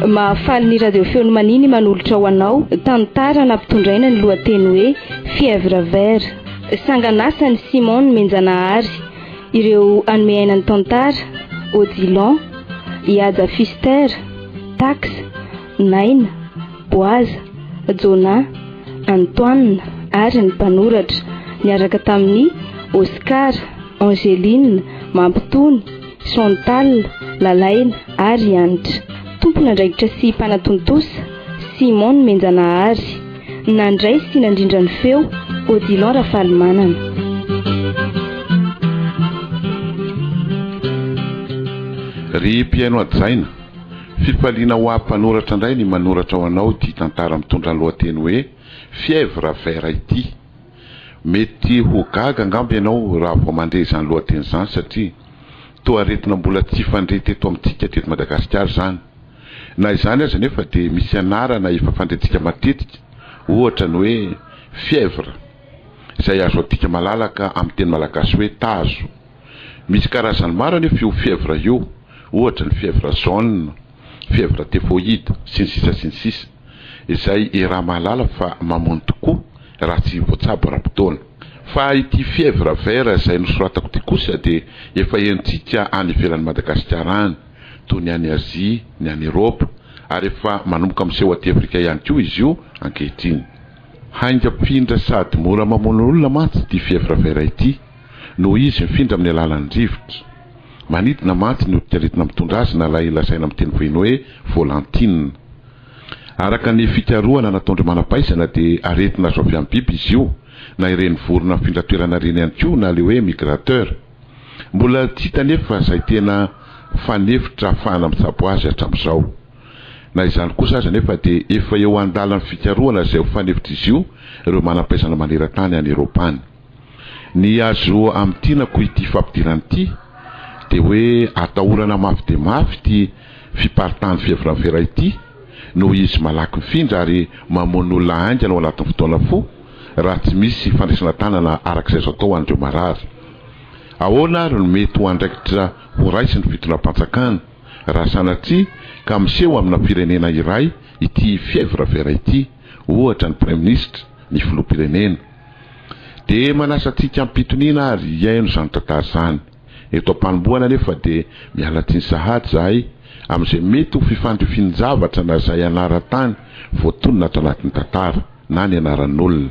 Mahafaly ny radio feony maniny manolotra ho anao tantara nampitondraina ny lohateny hoe fièvre vert. Sanganasany Simone Menjanahary. Ireo anome ainany tantara Odilon, Iada Fister, Tax, Naina, Boaza, Jona, Antoine ary ny mpanoratra niaraka tamin'ny Oscar, Angeline, Mampitony, Chantal, Lalaina ary Anitra. Tompona andraikitra sy mpanatontosa Simone Menjanahary. Nandray sy nandrindra ny feo Odilon Rafalimanana. Ry mpiaino adzaina, fifaliana ho mpanoratra indray ny manoratra ho anao ity tantara mitondra ny lohateny hoe fièvre vert ity. Mety ho gaga angamba ianao raha vao mandre izany lohateny izany satria toa aretina mbola tsy fandre teto amintsika teto Madagasikara izany. Na izany aza nefa dia misy anarana efa fandrentsika matetika, ohatra ny hoe fièvre, izay azo atika malalaka amin'ny teny malagasy hoe tazo. Misy karazany maro anefa io fièvre io, ohatra ny fièvre jaune, fièvre typhoïde sy ny sisa, izay raha malala fa mamono tokoa raha tsy voatsabo ra-potoana. Fa ity fièvre vert izay nosoratako ty kosa dia efa hentsika any ivelan'ny Madagasikara any, toy ny any Azia, ny any Europe, ary efa manomboka amin'seho aty Afrika ihany koa izy io ankehitriny. Haingam-pindra sady mora mamono olona mantsy ity fièvre vert ity, noho izy mifindra amin'ny alalan'ny rivotra. Manidina mantsy ny otrikaretina mitondra azy na ilay lazaina amin'ny teny vahiny hoe volantine. Araka ny fikarohana nataondry manampaisana dia aretina azo avy amin'ny biby izy io, na ireny vorona mifindra toerana reny ihany koa na le hoe migrateur. Mbola tsy hita nefa izay tena fanefitra ahafahana mitsabo azy hatramin'izao. Na izany kosa aza nefa dia efa eo an-dalan'ny fikarohana izay ho fanefitra izy io ireo manampaisana maneran-tany any Eropa any. Ny azo amin'tinako ity fampidirana ity dia hoe atahorana mafy dia mafy ity fiparitany fièvre vert ity, noho izy malaky mifindra ary mamono olona haingana ao anatin'ny fotoana fo raha tsy misy fandraisana tanana arak'izay azo atao andreo marary. Ahoana ary no mety ho andraikitra ho raisy ny fitondram-panjakana raha sanatria ka miseho amina firenena iray ity fièvre vert ity, ohatra ny Premier Ministre, ny filoham-pirenena. Dia manasantsika ampitoniana ary iaino izany tantara izany. Eto am-panombohana nefa dia mialatsiny sahady zahay amin'izay mety ho fifandrifian-javatra na izay anara-tany voatonona ato anatin'ny tantara na ny anaran'olona.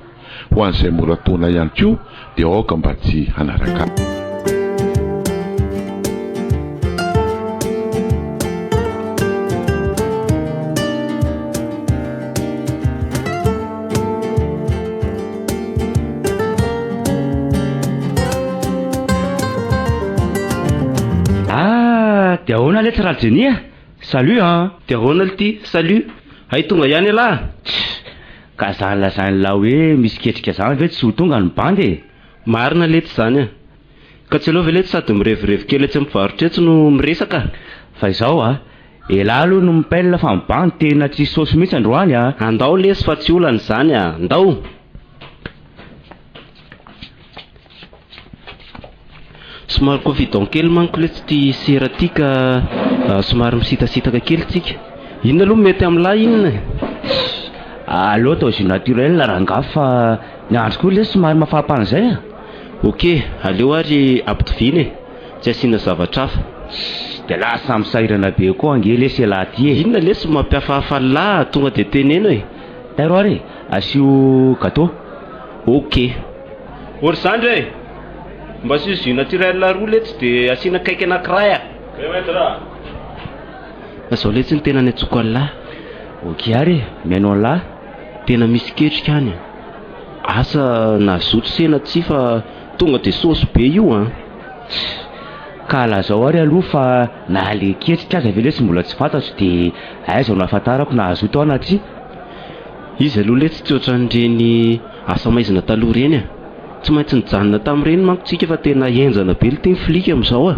Ho an'izay mora taona ihany koa dia aoka mba tsy hanaraka. Dia ahoana le tsara Jenia? Salut hein. Dia ahoana ty? Salut. Hay tonga ihany ala. Ka zany lazany la hoe misy ketrika zany ve tsy ho tonga ny bandy? Marina lety zany. Ka tsy alova lety sady mirevirevy kely tsy mivarotra eto no miresaka. Fa izao ela aloha no mipelle fa mibandy tena tsy saosy mihitsy androany Andao lesy fa tsy olana zany andao. Somary confident kely manko letsy ty sera ty ka somary misitasitaka kely tsika. Inona aloha mety amin'lahy inona? Allo tao jus naturel rangaha fa ny andro koa lesy somary mafampana izay Ok, aleo ary ampitoviny tsy asiana zavatra hafa. Dia lasa misairana be koa ange lesy lahy ty Inona lesy mampiafahafa lahy tonga dia teneno Tairo ary asio gâteau. Ok. Ory zandry mba asio jus naturel roa letsy dia asiana kaiky anankiray Azao letsy ny tena ny atsoko an'lahy. Ok ary miaino an'lahy tena misy ketrika any. Asa nazoto sena tsy fa tonga dia saosy be io Ka lazao ary aloha fa na le ketrika aza ve lesy mbola tsy fantatro dia aiza no ahafantarako na azoto ao na tsy. Izy aloha letsy tsy ohatran'ireny asa maizina taloha reny Tsy maintsy nijanona tamin'ireny manko tsika fa tena henjana be liteny filika amin'izao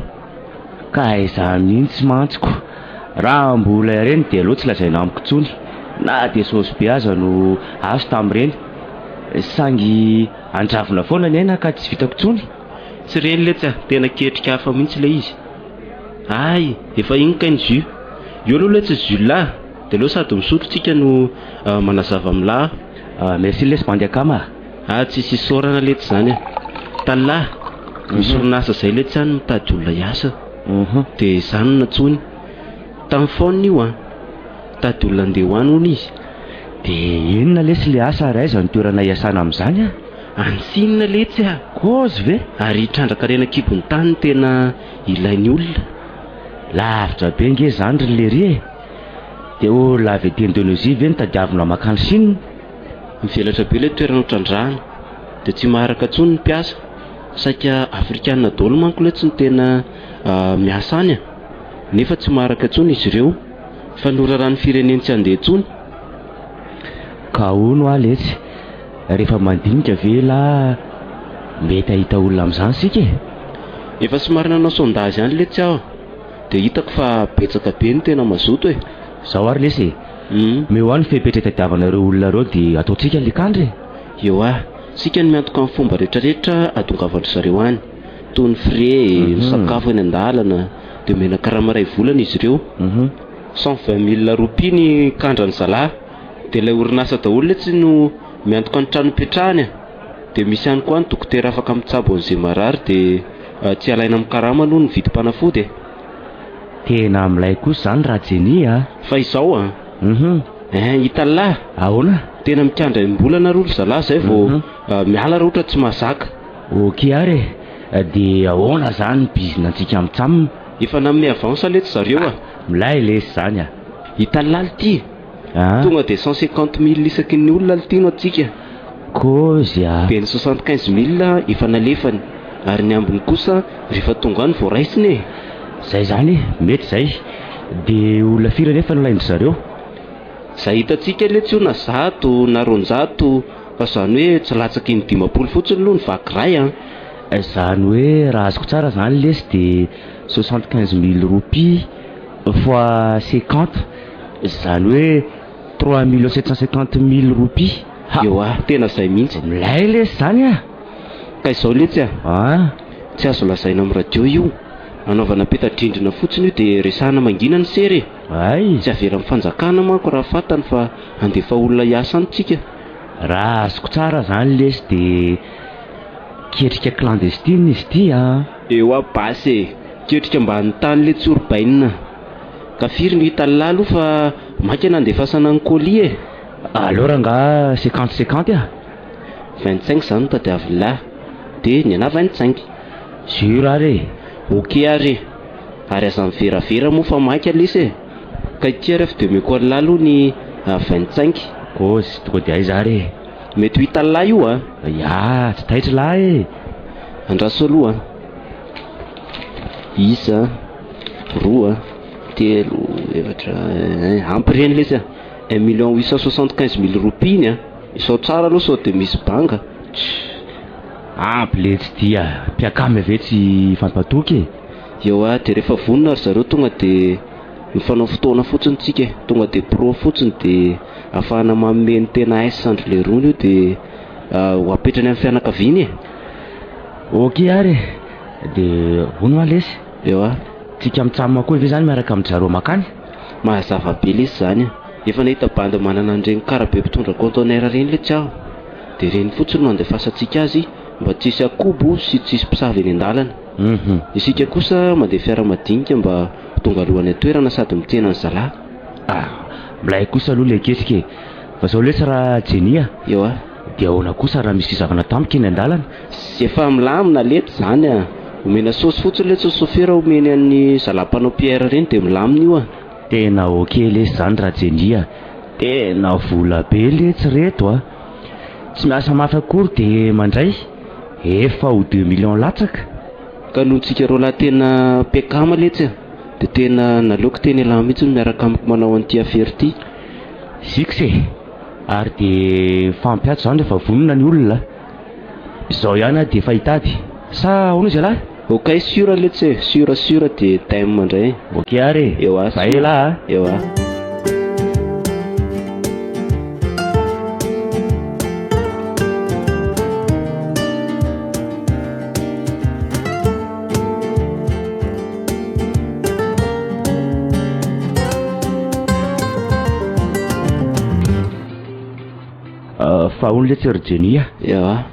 Ka aiza mihitsy mantsiko. Raha mbola ireny dia aloha tsy lazaina amiko intsony. Na dia saosy be aza no azo tamin'ireny. Sangy andravona foana ny aina ka tsy vitako intsony. Tsy ireny letsy tena ketrika hafa mihitsy ilay izy. Ay, efa iny ka ny jus. Io aloha letsy jus lahy. dia aleo sady misotrotsika no manazava milahy. Merci lesy mandeha kama. Tsy sisy letsy zany talahy misy orinasa zay letsy any mitady olona hiasa. Dia izany no natsony tamin'ny faonina io mitady olona andeha ho any hono izy. Dia inona lesy le asa raiza ny toerana hiasana amin'izany Ansinina letsy Kozy ve? Ary trandraka rena kibony tany tena ilain'ny olona. Lavitra be nge zany ry lery dia lavy d'Indonésie ve nitadiavina makany Chine? Mivelatra be ilay toerana ho trandrahana dia tsy maharaka intsony ny mpiasa. Saika afrikanina daholo manko letsy ny tena miasa any nefa tsy maharaka intsony izy ireo fa norarany fireneny tsy handeha intsony. Ka hono letsy rehefa mandinika ve la mety ahita olona amin'izany sika Efa somary nanao sondazy ihany letsy aho dia hitako fa betsaka be ny tena mazoto Zao ary lesy meo any fepetra itadiavanareo olona reo dia ataontsika likandry. Eo sika ny miantoka amin'ny fomba rehetrarehetra adongavandry zareo any toy ny frais, ny sakafo eny an-dalana dia menaka ramaray volana izy ireo. 120 000 roupies ny kandra ny zalahy. Dia ilay orinasa daholo letsy no miantoka ny trano ipetrahany dia misy ihany koa ny dokotera afaka mitsabo an'izay marary dia tsy alaina amin'ny karama aloha ny vidim-panafody Tena milay kosa zany raha jeny fa izao hita lahy ahoana tena mikandra imbolana roly zalahy zay vao miala raha ohatra tsy mahazaka. Ok ary dia ahoana zany bizina antsika mitsamina Efa nanome avance letsy zareo milay lesy zany hita laly ity tonga dia 150 000 isaky ny olona litino atsika. Kozy dia ny 75 000 efa nalefany ary ny ambiny kosa rehefa tonga any vao raisiny zay zany mety zay dia olona firy nefa nolainy zareo zay hitantsika letsy io na 100 na 200 fa zany hoe tsy latsaky ny 50 fotsiny aloha ny vakiray zany hoe raha azoko tsara zany lesy dia 75 000 roupies fois 50 zany hoe 3 750 000 roupies. Eo tena zay mihitsy milay lesy zany ka izao letsy tsy azo lazaina amin'ny radio io anaovana peta-drindrina fotsiny io dia resahana mangina ny sery tsy avera amin'ny fanjakana manko raha fantany fa andefa olona hiasa any tsika. Raha azoko tsara zany lesy dia ketrika clandestine izy ity eo basy ketrika mba ny tany letsy urbaine ka firy ny hita lahy aloha fa mainka nandefasana ny colis alors nga 50-50 25 zany tadiavy lahy dia ny ana 25 sur ary ok ary aza miveravera moa fa mainka lesy ka ity rehefa dia meko lahy aloha ny 25 Kozy tonga dia aiza ary mety ho hita lahy io tsy taitra lahy andraso aloha isa roa telo efatra ampy reny lesy 1 875 000 roupies iny isao tsara aloha sao dia misy banga ampy letsy dia mpiakamy ave tsy fampatoky eo dia rehefa vonona ary zareo tonga dia mifanao fotoana fotsiny tsika tonga dia pro fotsiny dia ahafahana mameny tena aisandro le rony io dia ho apetrany amin'ny fianakaviany ok ary dia hono lesy eo tsika mitsamina koa ve zany miaraka amin'ny zareo makany mahazava be lesy zany efa nahita banda manana an'ireny karabe mpitondra conteneur reny letsy aho dia reny fotsiny no andefasantsika azy mba tsisy akobo sy tsisy mpisavy eny an-dalana. Isika kosa mandeha fiara-madinika mba tonga alohan'ny atoerana sady mitsena ny zalahy milay kosa aloha le ketrika fa zao lesy raha jenia eo dia ahoana kosa raha misy zavana tampoka eny an-dalana sy efa milamina lety zany omena sosy fotsiny letsy sofera omeny an'ny zalam-panao Pierre reny dia milamina io tena ok lesy zany raha jenia tena vola be letsy reto tsy miasa mafy akory dia mandray efa ho 2 millions latsaka ka noho ntsika reo lahy tena mpiakama letsy dia tena naleoko tena ela mihitsy miaraka amiko manao an'ity affaire ity sikse ary dia fampiatso zany rehefa vonona ny olona izao ihany dia efa hitady sa hono izy lahy ok sura letsy sura dia time mandray ok ary eo baela eo fa ony le tserjenia ea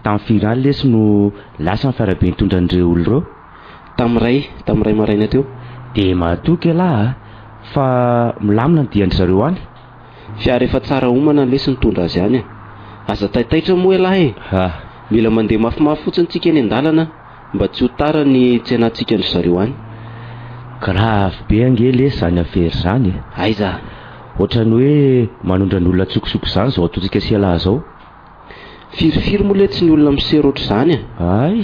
tamin'ny firany lesy no lasa nyfiarabe nitondra an'ireo olo reo tamin'ray maraina teo de matoky laha fa milamina ny diandry zareo any fiara efa tsara omana lesy nitondra azy any aza taitaitra moa elahy mila mandeha mafimafy fotsiny tsika eny an-dalana mba tsy ho tara ny tsy anatsika andry zareo any grave be ange lesy zany afery zany aiza ohatrany hoe manondra ny olona tsokosoko zany zao ataontsika sialahy zao firifiry moa le tsy ny olona misery ohatr' zany ay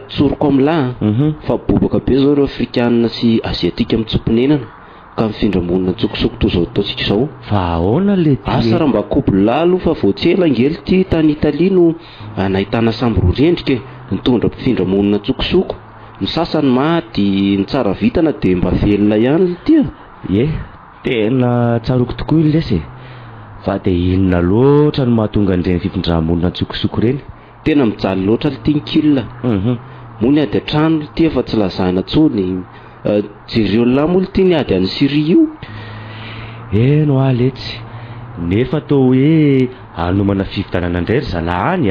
tsoroko am'lahy fa bobaka be zao ireo afrikanina sy aziatika mitsopinenana ka mifindra-monina tsokosoko toy zao ataontsika zao fa ahoana le asa raha mba kobolalo fa voatsela ngely ty tany Italia no nahitana samby roa rendrika nitondra mpifindra-monina tsokosoko ny sasany maty ny tsara vitana de mba velona ihany tya tena tsaroko tokoa iny lesy fa de inona loatra no mahatonga an'ireny fifindra-monina tsokosoko reny tena mijaly loatra le tinkilina mony ady atrano le ty efa tsy lazahina tsony jereo lahy moa le ty ny ady any Syrie io eno aletsy nefa atao hoe anomana fivitanana indray ry zalahy any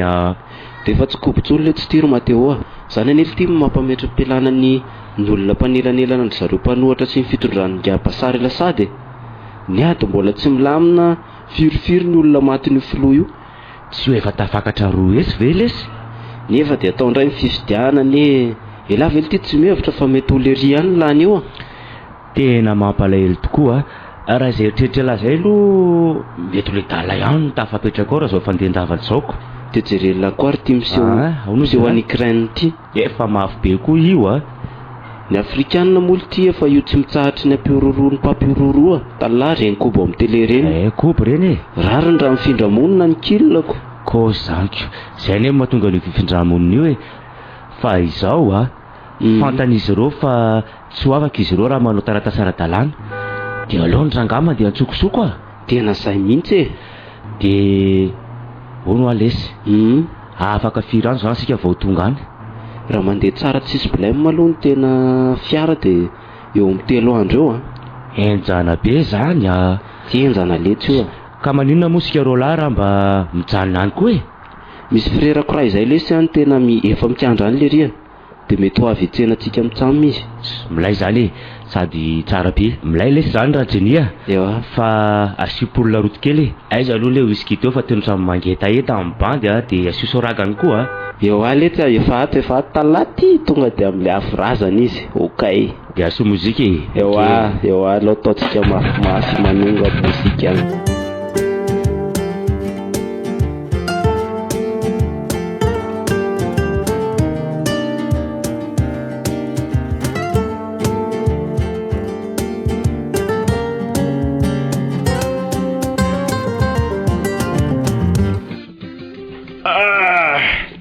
de efa tsy kobotsolo le tsy tiry Mateo zany anely ty mampametram-pelana ny olona mpanelanelana ny zareo mpanohatra sy ny fitondran'ny gabasary lasady ny ady mbola tsy milamina firifiry ny olona maty ny filoha io tsy ho efa tafakatra roa esy ve lesy nefa de atao indray mififidianany ela vely ty tsy mihevitra fa mety olery ihany lany io tena mampalahelo tokoa raha izay eritreritra lazay no mety ho le dala ihany no tafapetraka ao raha zao fandehan-davan'zaoko de jerena koa ary ty miseho any Ukraine ty efa mafy be koa io ny afrikanina moa ty efa io tsy mitsahatry ny ampiororo ny mpampiororo tala reny kobo amin'ny tele reny kobo reny rariny raha mifindra-monina ny kilako ko zanko zay ne mahatonga an'io fifindra-monina io fa izao fantan'izy ireo fa tsy ho afaka izy ireo raha manao taratasy ara-dalàna de aloha ny rangama de antsokosoko tena zay mihitsy de ono alesy afaka firano zany sika vao tonga any raha mandeha tsara tsisy blème aloha ny tena fiara de eo amin'ny 3 andro eo enjana be zany ty enjana letsy io ka maninona moa sika rô lahy raha mba mijanona any koa misy frerako raha izay lesy any tena efa mitiandra any le ria de mety ho avy etsenatsika mitsamy izy milay zany sady tsara be milay lesy zany raha jenia fa asipolona roto kely aiza aloha le whisky teo fa tenotra mangetaheta amin'ny bandy de asio soragany koa letsy efa aty talaty tonga de am'le afrazana izy okay de asio moziky alo ataontsika mafimafy manonga mozika any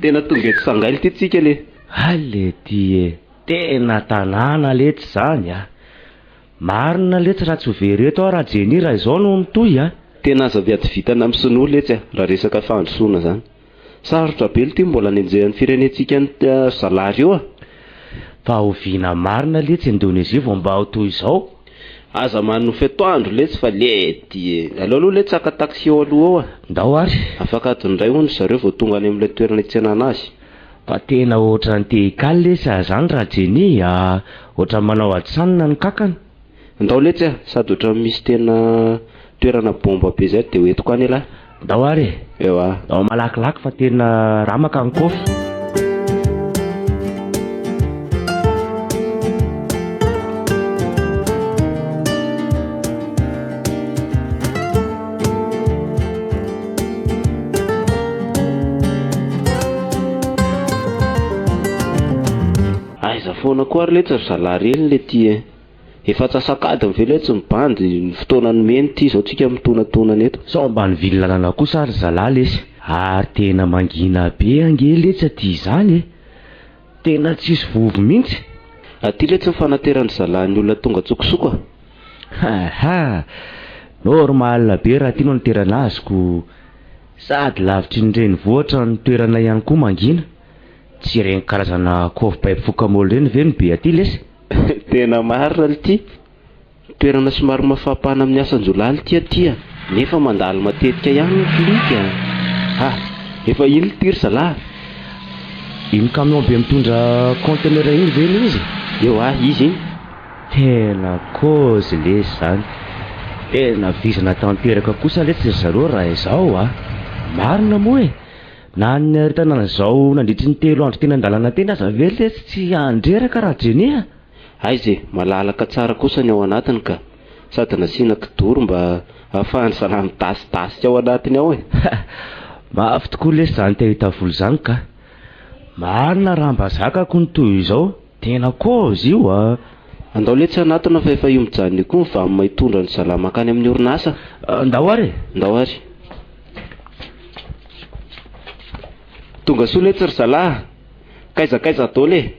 tena tonga eto sangaily ty tsika le ale ty tena tanàna letsy zany marina letsy raha tsy ho vereto raha jeny raha izao no nitoy tena aza viady vitana amin'ny sinoa letsy raha resaka fandrosoana zany sarotra be le ty mbola nenjehan'ny firenentsika ny zalary io fa oviana marina letsy Indonezia vao mba ho toy izao aza manofy atoandro letsy fa lety aloha letsy aka taxi eo aloha ao ndao ary afaka adindray hono zareo vao tonga any amin'ilay toerana itsenana azy fa tena ohatra ny tehikaly lesy zany raha jeny ohatra manao adsanina ny kakana ndao letsy sady ohatra misy tena toerana bomba be zay de hoetiko any lahy ndao ary ndao malakilaky fa tena ramaka ny kofy foana koa ary letsy ry zalary ely le ty efa tsasakady ny veletsy mibandy ny fotoana ny meny ty zao tsika mitonatona eto sao mba ny vilinanana kosa ry zalahy lesy ary tena mangina be ange letsy aty izany tena tsisy vovo mihitsy aty letsy mifanateran'ny zalahy ny olona tonga tsokosoko normal be raha ty no niterana azoko sady lavitry ny reny vohatra ny toerana ihany koa mangina tsy reny karazana kovy-paipo fokamolo reny ve ny be aty lesy tena marina le ty toerana somary mafampana amin'ny asan-jolaly ty aty nefa mandalo matetika ihany ny klika Efa ino tiry zalahy? Iny camion be mitondra conteneur iny ve ilay izy? Eo izy iny. Tena kozy le zany. Tena vizina tanteraka kosa le tsy zareo raha izao marina moa e. Na ny aritanana izao nandritry ny 3 andro tena andalana teny aza ve le tsy andreraka raha jenia? Aizy malalaka tsara kosa ny ao anatiny ka sady nasiana kidoro mba ahafahany zalahy midasitasika ao anatiny ao e. Mafy tokoa le zany te hita volo zany ka. Marina raha mba zakako ny toy izao. Tena kozy io Andao le tsy anatona fa efa io mijanona koa va mahitondra ny zalahy makany amin'ny orinasa. Ndao ary. Tonga soa le tsy ry zalahy. Kaizakaiza dao le.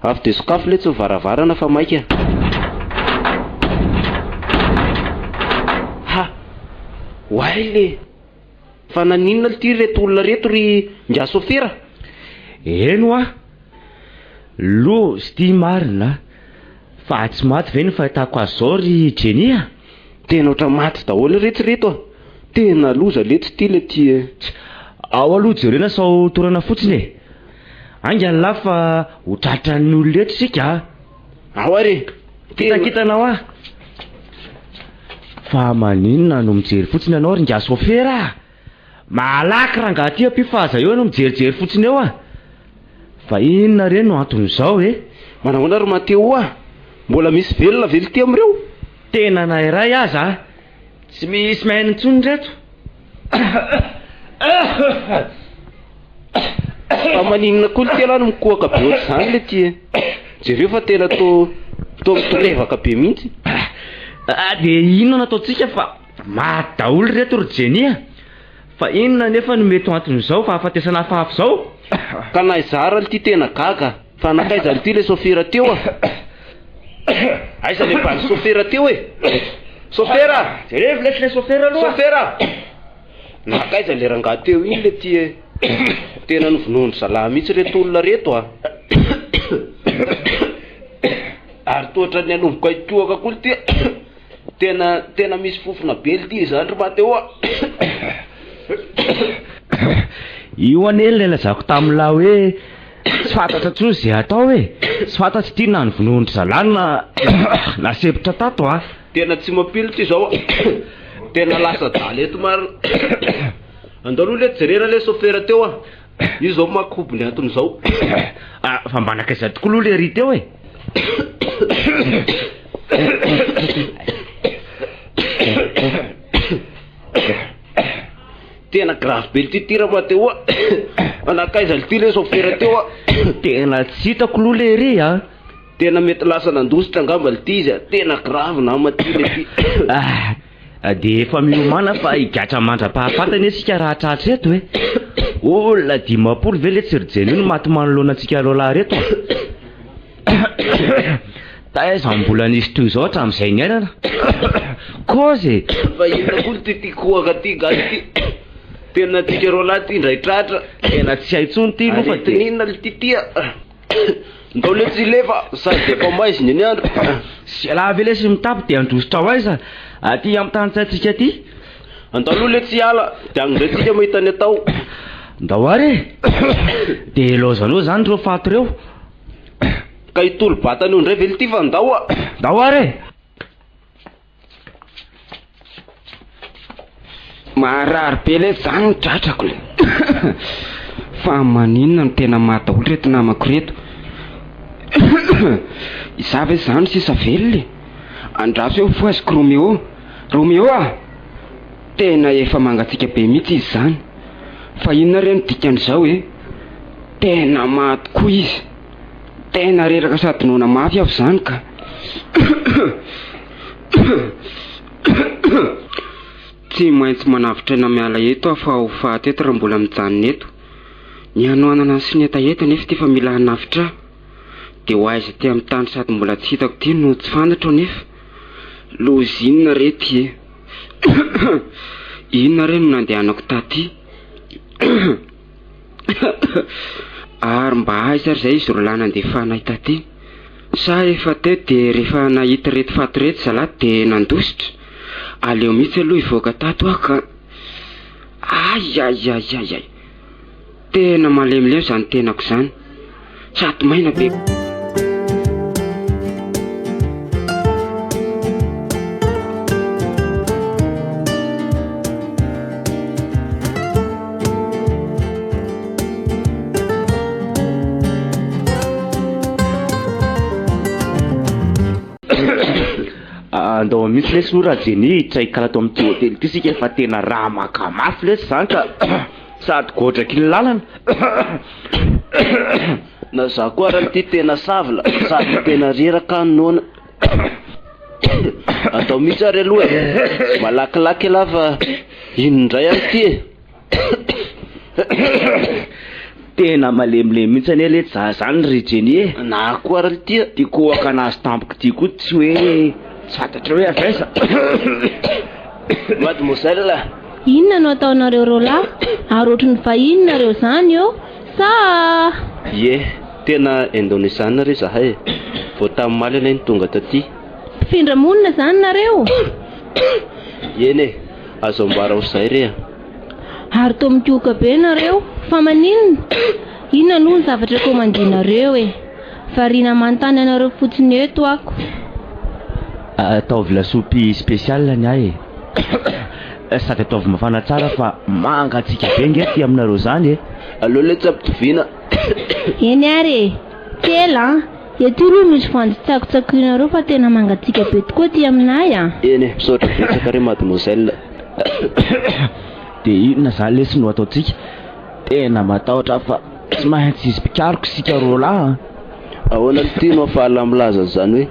Avy de sokafo le tsy varavarana fa maika. Why le? Fa naninona ty reto olona reto ry ngia sofera? Eno lo sti marina. Fa tsy maty ve ny fahitako azy zao ry Jenia? Tena otra maty daholo reto. Tena loza leto ty le ty. Ao aloha jerena sao torana fotsiny e. Angany lafa hotratra ny olona sika. Ao ary. Kitanao Fa maninona no mijery fotsiny anao ry ngia sofera? Malaky raha ngaty ampifaza eo no mijerijery fotsiny eo Fa inona reny no anton'izao Manahoana ry Mateo mbola misy velona vely ty amreo? Tena nairay aza tsy misy mahay intsony reto. Fa maninona koa ty ala no mikohaka be ohatr' zany le ty. Jereo fa tena to mitorevaka be mihitsy. De inona nataotsika fa maty daholo reto ry Jenia. Fa inona nefa no mety anton'izao fa afatesana hafahafa zao? Ka naizara ty tena gaga. Fa nakaiza ty le sofera teo Aiza le bany sofera teo Sofera! Jereo le sofera aloha. Sofera! Nakaiza le rangaha teo iny le ty tena novonohondry zalahy mihitsy reto olona reto Ary toatra ny anovoko aitoaka koa ty. Tena misy fofona be ty zany ry Mateo Io anely le lazako tamin'lahy hoe tsy fantatra tsony zay atao tsy fantatry ty na novonohondry zalahy na sepitra tato Tena tsy mampilo ty zao Tena lasa daly eto marina. Andao aloha le jerena le sofera teo Io zao makobony antony zao fa mba nakaiza tokoa aloha le ry teo Tena grave be ty tira Mateo Nakaiza ty le sofera teo Tena tsy hitako aloha le ry Tena mety lasa nandositra angamba le ty izy Tena grave nama ty le ty De efa miomana fa higatra mandra-pahafatany sika raha tratra eto olona 10 ve le tsy rijeny io no maty manoloana antsika aloha reto taiza mbola nisy toy izao hatramin'izay ny ainana kozy fa inona koa ty kohaka ty gasy ty tena tika ro lahy ty indray tratra tena tsy haintsony ty no fa tinina le titia ndao le tsy lefa sady efa maiziny ny andro sy laha ve le sy mitapy de andrositra ao aiza aty amin'ny tanintsaintsika ty andao aloha le tsy ala de agny tsika mahita ny atao ndao ary de lozanao zany reo faty reo ka hitolo batany io ndray vely ty fa ndao ary marary be le zany tratrako le fa maninona no tena mahataolo reto namako reto iza ve zany sisa vely le andraso eo foaziko Romeo tena efa mangatsika be mihitsy izy zany fa inona reny dikan'izao tena maty koa izy tena reraka sady nona mafy avy zany ka tsy maintsy manavitra ena miala eto fa ho faty eto raha mbola mijanona eto ny anoanana sy ny etaeta nefa ty fa mila hanavitra de ho aiza ty amin'ny tany sady mbola tsy hitako ty no tsy fantatra nefa lozinona rety inona re no nandehanako taty ary mba aiza ary zay izy ro lahy nandefana taty sa efa teo de rehefa nahita reto faty reto zalahy de nandositra aleo mihitsy aloha ivoaka tato ka Ay. Tena malemilemy zany tenako zany. Sady maina be. Andao mihitsy le sora Jenny tsaikala ato amin'ity hôtely ity sika efa tena raha makamafy le zany ka sady godraky ny lalana. Na za koa raha ty tena savla sady tena reraka nona. Atao mihitsy ary aloha malakilaky lava inondray amin'ity Tena malemilemy mihitsy ane le zany ry Jenny na koa raha ty ty kohaka anazy tampoko ty koa tsy hoe tsy fantatra hoe avesa. Mademoiselle, inona no ataonareo rola? Ary ohatran'ny vahiny nareo zany eo sa? Ye, tena Indonesiana re zahay. Vao tamin'ny maly ilay ny tonga taty. Mpifindra monina zany nareo? Eny azo ambara ho zay re. Ary to mitioka be nareo? Fa maninona? Inona no ny zavatra komandianareo e? Variana manontany anareo fotsiny eto ako. Ataovy lasopy spécial ny ahy sady ataovy mafana tsara fa mangatsika be nge ty aminareo zany e. Aleo le tsy ampitovina. Eny ary tela eto aloha misy voanjo-tsakotsakonareo fa tena mangatsika be tokoa ty aminay a. Eny misaotra betsaka re mademoiselle. De inona zany lesy no ataotsika? Tena matahotra fa tsy maintsy izy pikariko sika rola. Ahoana ny ty no afahala milaza zany hoe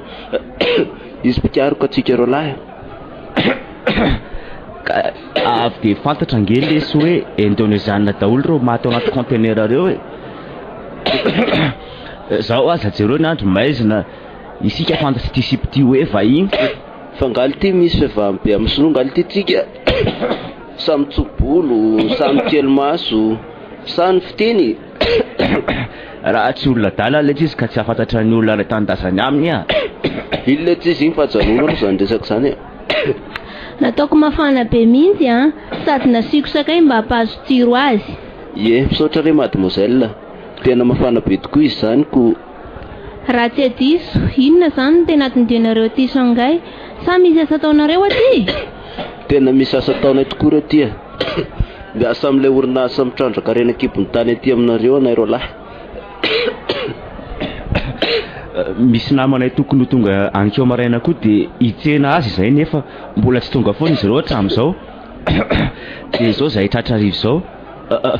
izy pikariko atsika rola. Avy de fantatra nge lesy hoe Indonesiana daholo reo maty anaty conteneur reo e. Zao aza jereo ny andro maizina isika fantatry ty sipity hoe vahiny. Fa ngali ty misy vehivavy be amin'ny sinoa ngali ty tsika. Samy tsobolo, samy kely maso, samy fiteny. Raha tsy olona dala le izy ka tsy afantatra ny olona tandazany aminy a. Ilona tsy izy igny fa janona ro zany resaka zany. Nataoko mafana be mihitsy a, sady nasiako sakay mba hampahazo tsiro azy. Ye, misaotra re mademoiselle. Tena mafana be tokoa izy zany ko. Raha tsy adiso, inona zany no tena tondrenareo ty sangay? Sa misy asa ataonareo aty? Tena misy asa ataonay tokoa reo ty. Miasa amin'ilay orinasa mitrandraka renakibony tany aty aminareo anay ro lahy. Misy namanay tokony ho tonga ankeo maraina koa de hitsena azy zay nefa mbola tsy tonga foana izy reo hatramin'izao. De zao zay tratra rivo zao.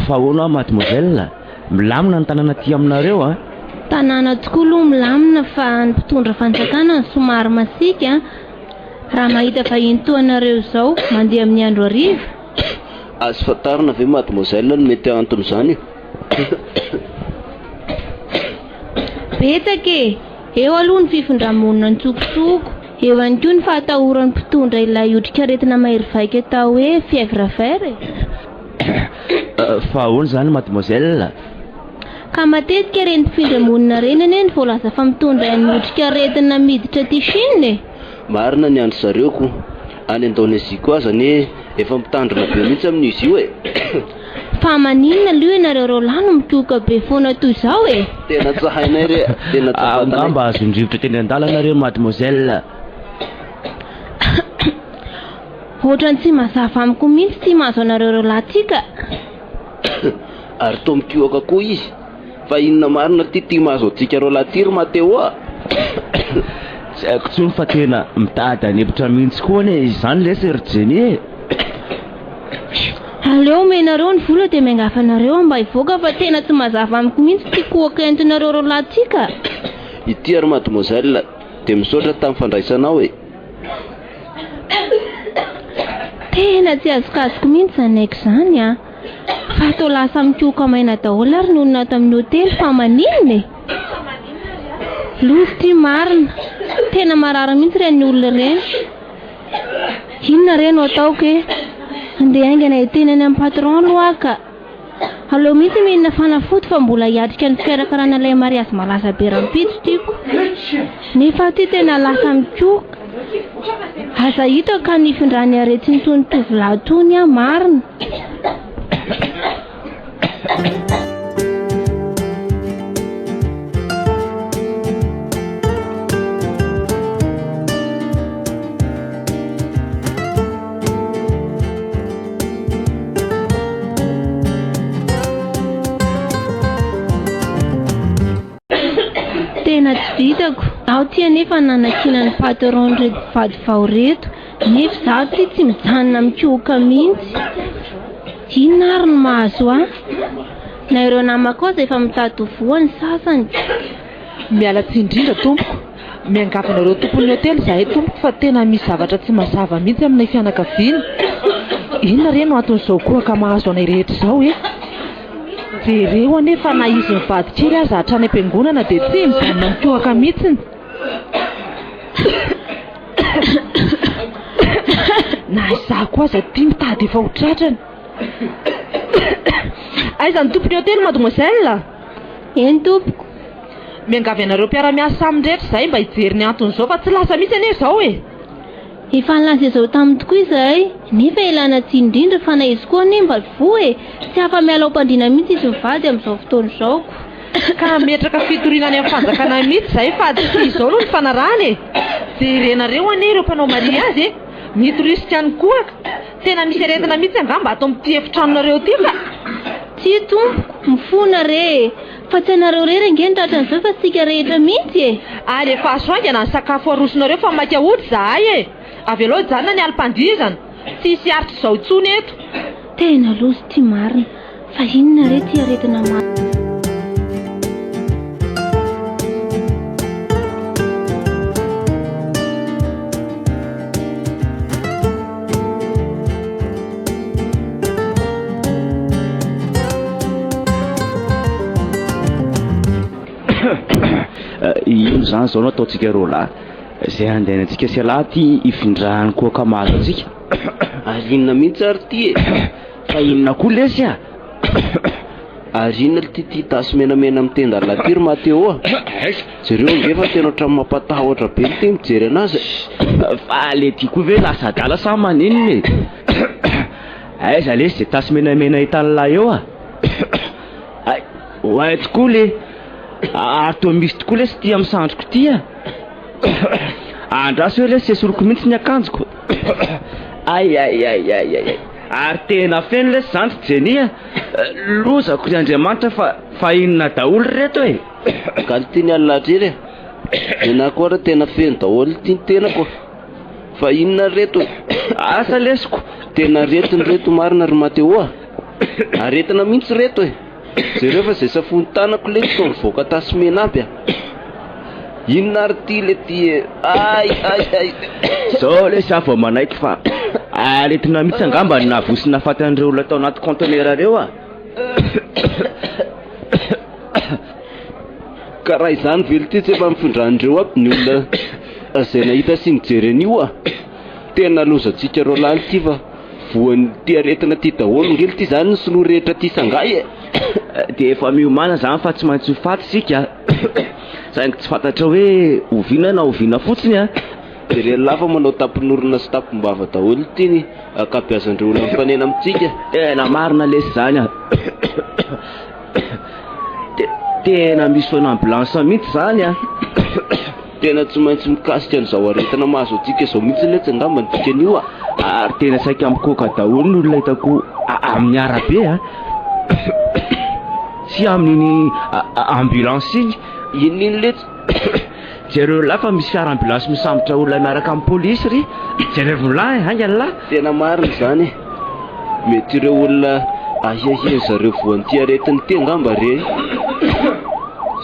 Fa ahoana mademoiselle, milamina ny tanàna aty aminareo a? Tanàna tokoa aloha milamina fa ny mpitondra fanjakana somary masika. Raha mahita vahiny toa anareo zao mandeha amin'ny andro hariva. Azo fantarina ve mademoiselle ny mety antony zany? Betake, eo aloha ny fifindramonina ny tsokosoko. Eo ihany koa ny fahatahoran'ny mpitondra ilay otrikaretina mahery vaika atao hoe fièvre vert. Fa ahoana zany mademoiselle? Ka matetika reny mpifindramonina reny ane ny voalaza fa mitondra ny otrikaretina miditra ty Chine. Marina ny andro zareo ko. Any Indonesia koa zany efa mitandrina be mihitsy amin'izy io e. Fa maninona aloha ianareo rolano mikoka be foana toy izao e? Tena tsy hainay re, tena tsy fantanay. Angamba azo indrivotra teny an-dalana reo mademoiselle. Ohatrany tsy mazava amiko mihitsy ty mahazo anareo rolantsika. Ary to mikioaka koa izy. Fa inona marina ty mahazo antsika rolantiry Mateo a. Tsy haiko tsony fa tena mitady anevitra mihitsy koa ane izany lesy ry Jenny. Aleo menareo ny vola de miangafanareo mba hivoaka fa tena tsy mazava amiko mihitsy ty kohaka entinareo rolantsika. Ity ary mademoiselle de misaotra tamin'ny fandraisanao e. Tena tsy azokazoko mihitsy zanaiko zany a. Fa to lasa mikoka maina daholo ary nonona ato amin'ny hôtely fa maninona e? Lozy ty marina. Tena marara mihitsy reny olona reny. Inona reny ataoko e? Andeha aingana itenany amin'ny patron loaka. Aleo mihitsy mihinana fanafody fa mbola hiatrika ny fikarakarana ilay mariazy malaza be rampitso tiako. Nefa ty tena lasa mikoka. Aza hitako ka nifindrany aretsiny tony tovolahy tony a marina. Tena tsy vitako. Aho tia nefa nanakina ny patron reto vady vao reto. Nefa zaho ty tsy mijanona mikoka mihitsy. Inona ary no mahazo aho? Na ireo namako aza efa mitady voany sasany. Miala tsindrindra tompoko. Miangavanareo tompon'ny hotely zahay tompoko fa tena misy zavatra tsy mazava mihitsy amin'ny fianakaviana. Inona re no aton'izao kohaka mahazo anay rehetra izao e? Jereo anefa na izy mivady kely aza hatrany am-piangonana dia tsy mijanona mikohaka mihitsiny. Na izaho koa aza tia mitady efa ho tratrany. Aiza ny tompon'ny hotely mademoiselle? Eny tompoko. Miangavy anareo mpiara-miasa samy rehetra izay mba hijery ny anton'izao fa tsy lasa mihitsy anie izao e. Efa nilaza izao tamin'ny tokoa izahay. Nefa ilana tsindrindra fa na izy koa anie mba voa e. Tsy afa-miala ao mpandriana mihitsy izy mivady amin'izao fotoana izao. Ka metraka fitoriana any amin'ny fanjakana mihitsy izay fa tsy izao aloha ny fanarahany e. Jerenareo anie ireo mpanao mariazy e. Mitorisika ny kohaka. Tena misy aretina mihitsy angamba ato amin'ity efitranonareo ity fa tsy tompoko, mifona re. Fa tsy anareo rery nge nitratran'izao fa sika rehetra mihitsy e. Any efa asoangana ny sakafo arosonareo fa maika ohatry zahay e. Avy aloha janona ny alim-pandizana. Tsisy aritra izao intsony eto. Tena loso ty marina. Fa inona re ty aretina marina? Ino zany zao no ataontsika rola izay andehanantsika sy alaty ifindrahany kohaka mahazo antsika. Arinona mihitsy ary ty e. Fa inona koa lesy a? Arinona ty tasy menamena amin'ny tenda latiry Mateo a. Jereo ngefa tena ohatrany mampatahotra be ny teny mijery anazy. Fa le ty koa ve lasa dala sa maninona e? Aiza lesy zay tasy menamena hitan'lahy eo a? Ay tokoa le ary toa misy tokoa lesy ty amin'ny sandroko ty a. Andraso hoe lesy esoroko mihitsy ny akanjoko. Ay. Ary tena feno lesy zany Jeny a. Lozako ry Andriamanitra fa inona daholo reto e. Ka tiany alina rery e. Ena koa ra tena feno daholo tiany tena koa. Fa inona reto? Asa lesiko. Tena retiny reto marina ry Mateo a. Aretina mihitsy reto e. Jereo fa izay safony tanako le tsy mivoaka tasimena aby a. Inona ary ty le ty e. Ay. Zao lesy aho vao manaiky fa aretina mihitsy angamba ny navosina faty an'ireo olona tao anaty conteneur reo a. Ka raha izany velo ty tsy efa mifindran'ireo aby ny olona izay nahita sy nijery an'io a. Tena lozantsika roalahy ty fa voan'ny ty aretina ty daholo ngely ty zany ny sinoa rehetra ty sangay e. Dia efa miomana zany fa tsy maintsy ho faty sika. Saingy tsy fantatra hoe oviana na oviana fotsiny a. Jereo lafa manao tampinorona sy tampimbava daholo ty ny akabeazan'ireo olona mifanena amintsika. Tena marina lesy zany a. Tena misy foana ambulance mihitsy zany a. Tena tsy maintsy mikasika an'izao aretina mahazo antsika izao mihitsy letsy angamba ny dikan'io a. Ary tena saika mikoka daholo ny olona hitako amin'ny arabe a. Sy amin'iny ambulance iny. Inona letsy? Jereo lafa misy fiara ambulance misambotra olona miaraka amin'ny polisy ry. Jereo lahy haingana lahy. Tena marina zany. Mety ireo olona ahiahia zareo voan'ity aretiny ty angamba re.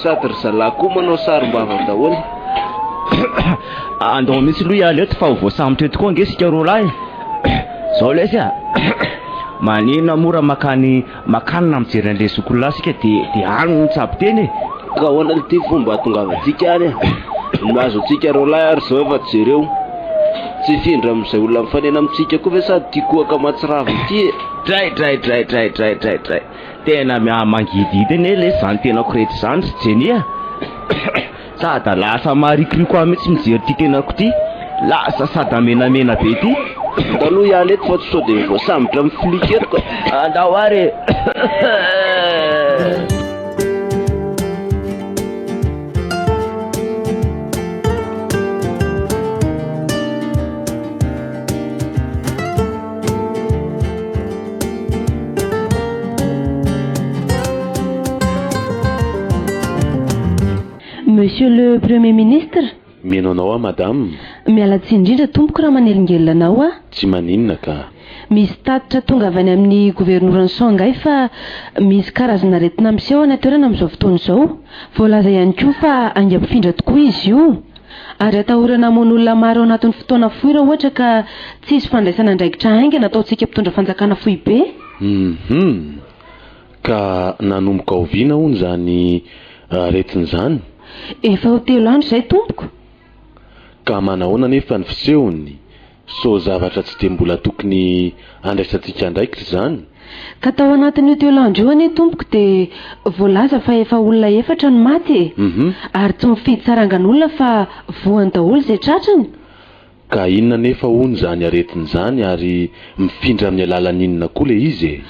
Sady ry zalahy koa manao sarim-bava daholo. Andao mihitsy loha iala eto fa ho voasambotra eto koa ange sika roa lahy. Zao lesy a. Manina mora makanina mijery an'le sokolona sika dia any no tsabo teny e. Ka hoana ty fomba atongavantsika any a. Mahazo antsika roalahy ary zao efa jereo. Tsy findra amin'izay olona mifanena amintsika koa ve sady ty kohaka matsiravo ty e. Dray. Tena mangididy ene le zany tena korety zany sy Jeny a. Sady lasa marikoriko aho mihitsy mijery ty tenako ty. Lasa sady menamena be ty. ndaloha ihany eto fa tsy sao dia voasambotra amin'ny filiketiko andao ary Monsieur le Premier ministre, menonao madame miala tsiny indrindra tompoko raha manelingelina anao tsy maninona ka misy tatitra tonga avy any amin'ny governoran'ny Shanghai fa misy karazana aretina miseho any toerana amin'izao fotoana izao. Voalaza ihany koa fa angam-pifindra tokoa izy io ary atahorana hamoan'olona maro ao anatin'ny fotoana fohy raha ohatra ka tsisy fandraisana andraikitra haingana ataontsika mpitondra fanjakana fohy be. Ka nanomboka oviana hono zany aretin'izany? Efa ho 3 andro izay tompoko. Ka manahoana nefa ny fisehony? So zavatra tsy dia mbola tokony andraisantsika andraikitra izany? Ka tao anatin'io 3 andro io anie tompoko dia voalaza fa efa olona 4 ny maty ary tsy mifidy sarangan'olona fa voany daholo izay tratrany. Ka inona nefa hono zany aretin'izany ary mifindra amin'ny alalan'inona koa le izy?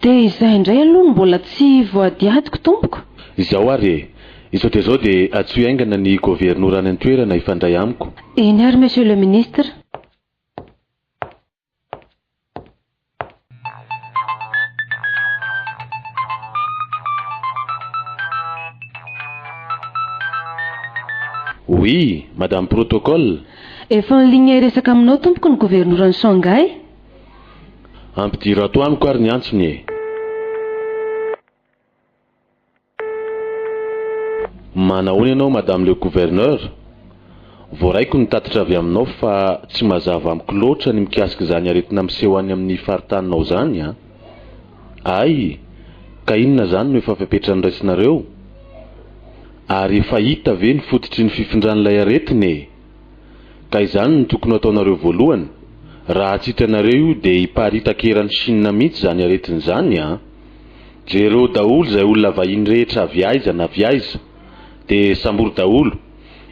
Dia izay indray aloha mbola tsy voadiadiko tompoko. Izao ary izao dia izao dia atsoy aingana ny governorany an-toerana ifandray amiko. Eny ary monsieur le ministre. Oui, madame protocole. Efa niligna resaka aminao tompoko ny governoran'ny Shanghai. Ampidiro ato amiko ary ny antsony e. Manahoana ianao madame le gouverneur? Voaraiko ny tatitra avy aminao fa tsy mazava amiko loatra ny mikasika izany aretina miseho any amin'ny faritaninao zany a. Ay, ka inona zany no efa fipetrany raisinareo? Ary efa hita ve ny fototry ny fifindran'ilay aretiny e? Ka izany no tokony ataonareo voalohany. Raha tsy hitanareo io dia hiparitakeran'ny Chine mihitsy zany aretin'izany a. Jereo daholo izay olona vahiny rehetra avy aiza na avy aiza dia sambory daholo.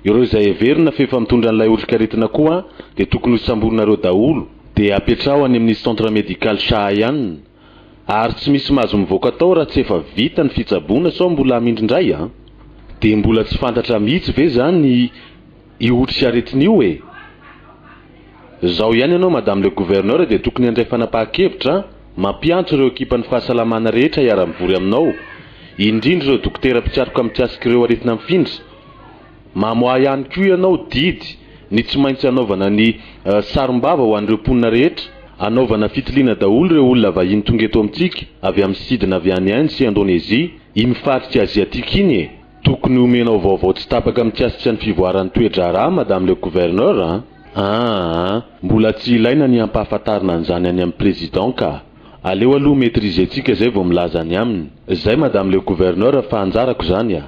Ireo izay heverina fa efa mitondra an'ilay otrikaretina koa dia tokony ho samborinareo daholo dia apetrao any amin'ny centre médical Shahyan. Ary tsy misy mahazo mivoaka tao raha tsy efa vita ny fitsaboana sao mbola hamindrindray a. Dia mbola tsy fantatra mihitsy ve zany iotry aretiny io e? Zao ihany ianao madame le gouverneur dia tokony handray fanapahan-kevitra mampiantso ireo ekipan'ny fahasalamana rehetra hiara-mivory aminao, indrindra ireo dokotera mpitsaroka mikasika ireo aretina mifindra. Mamoa ihany koa ianao didy ny tsy maintsy anaovana ny sarim-bava ho an'ireo mponina rehetra, anaovana fitiliana daholo ireo olona vahiny tonga eto amintsika avy amin'ny sidina avy any Inde sy Indonezia imifaritra aziatika iny e. Tokony omenao vaovao tsy tapaka mikasika ny fivoaran'ny toe-draharaha madame le gouverneur mbola tsy ilaina ny ampahafantarina an'izany any amin'ny président ka aleo aloha maîtrisentsika izay vao milaza any aminy. Izay madame le gouverneur fa anjarako zany a.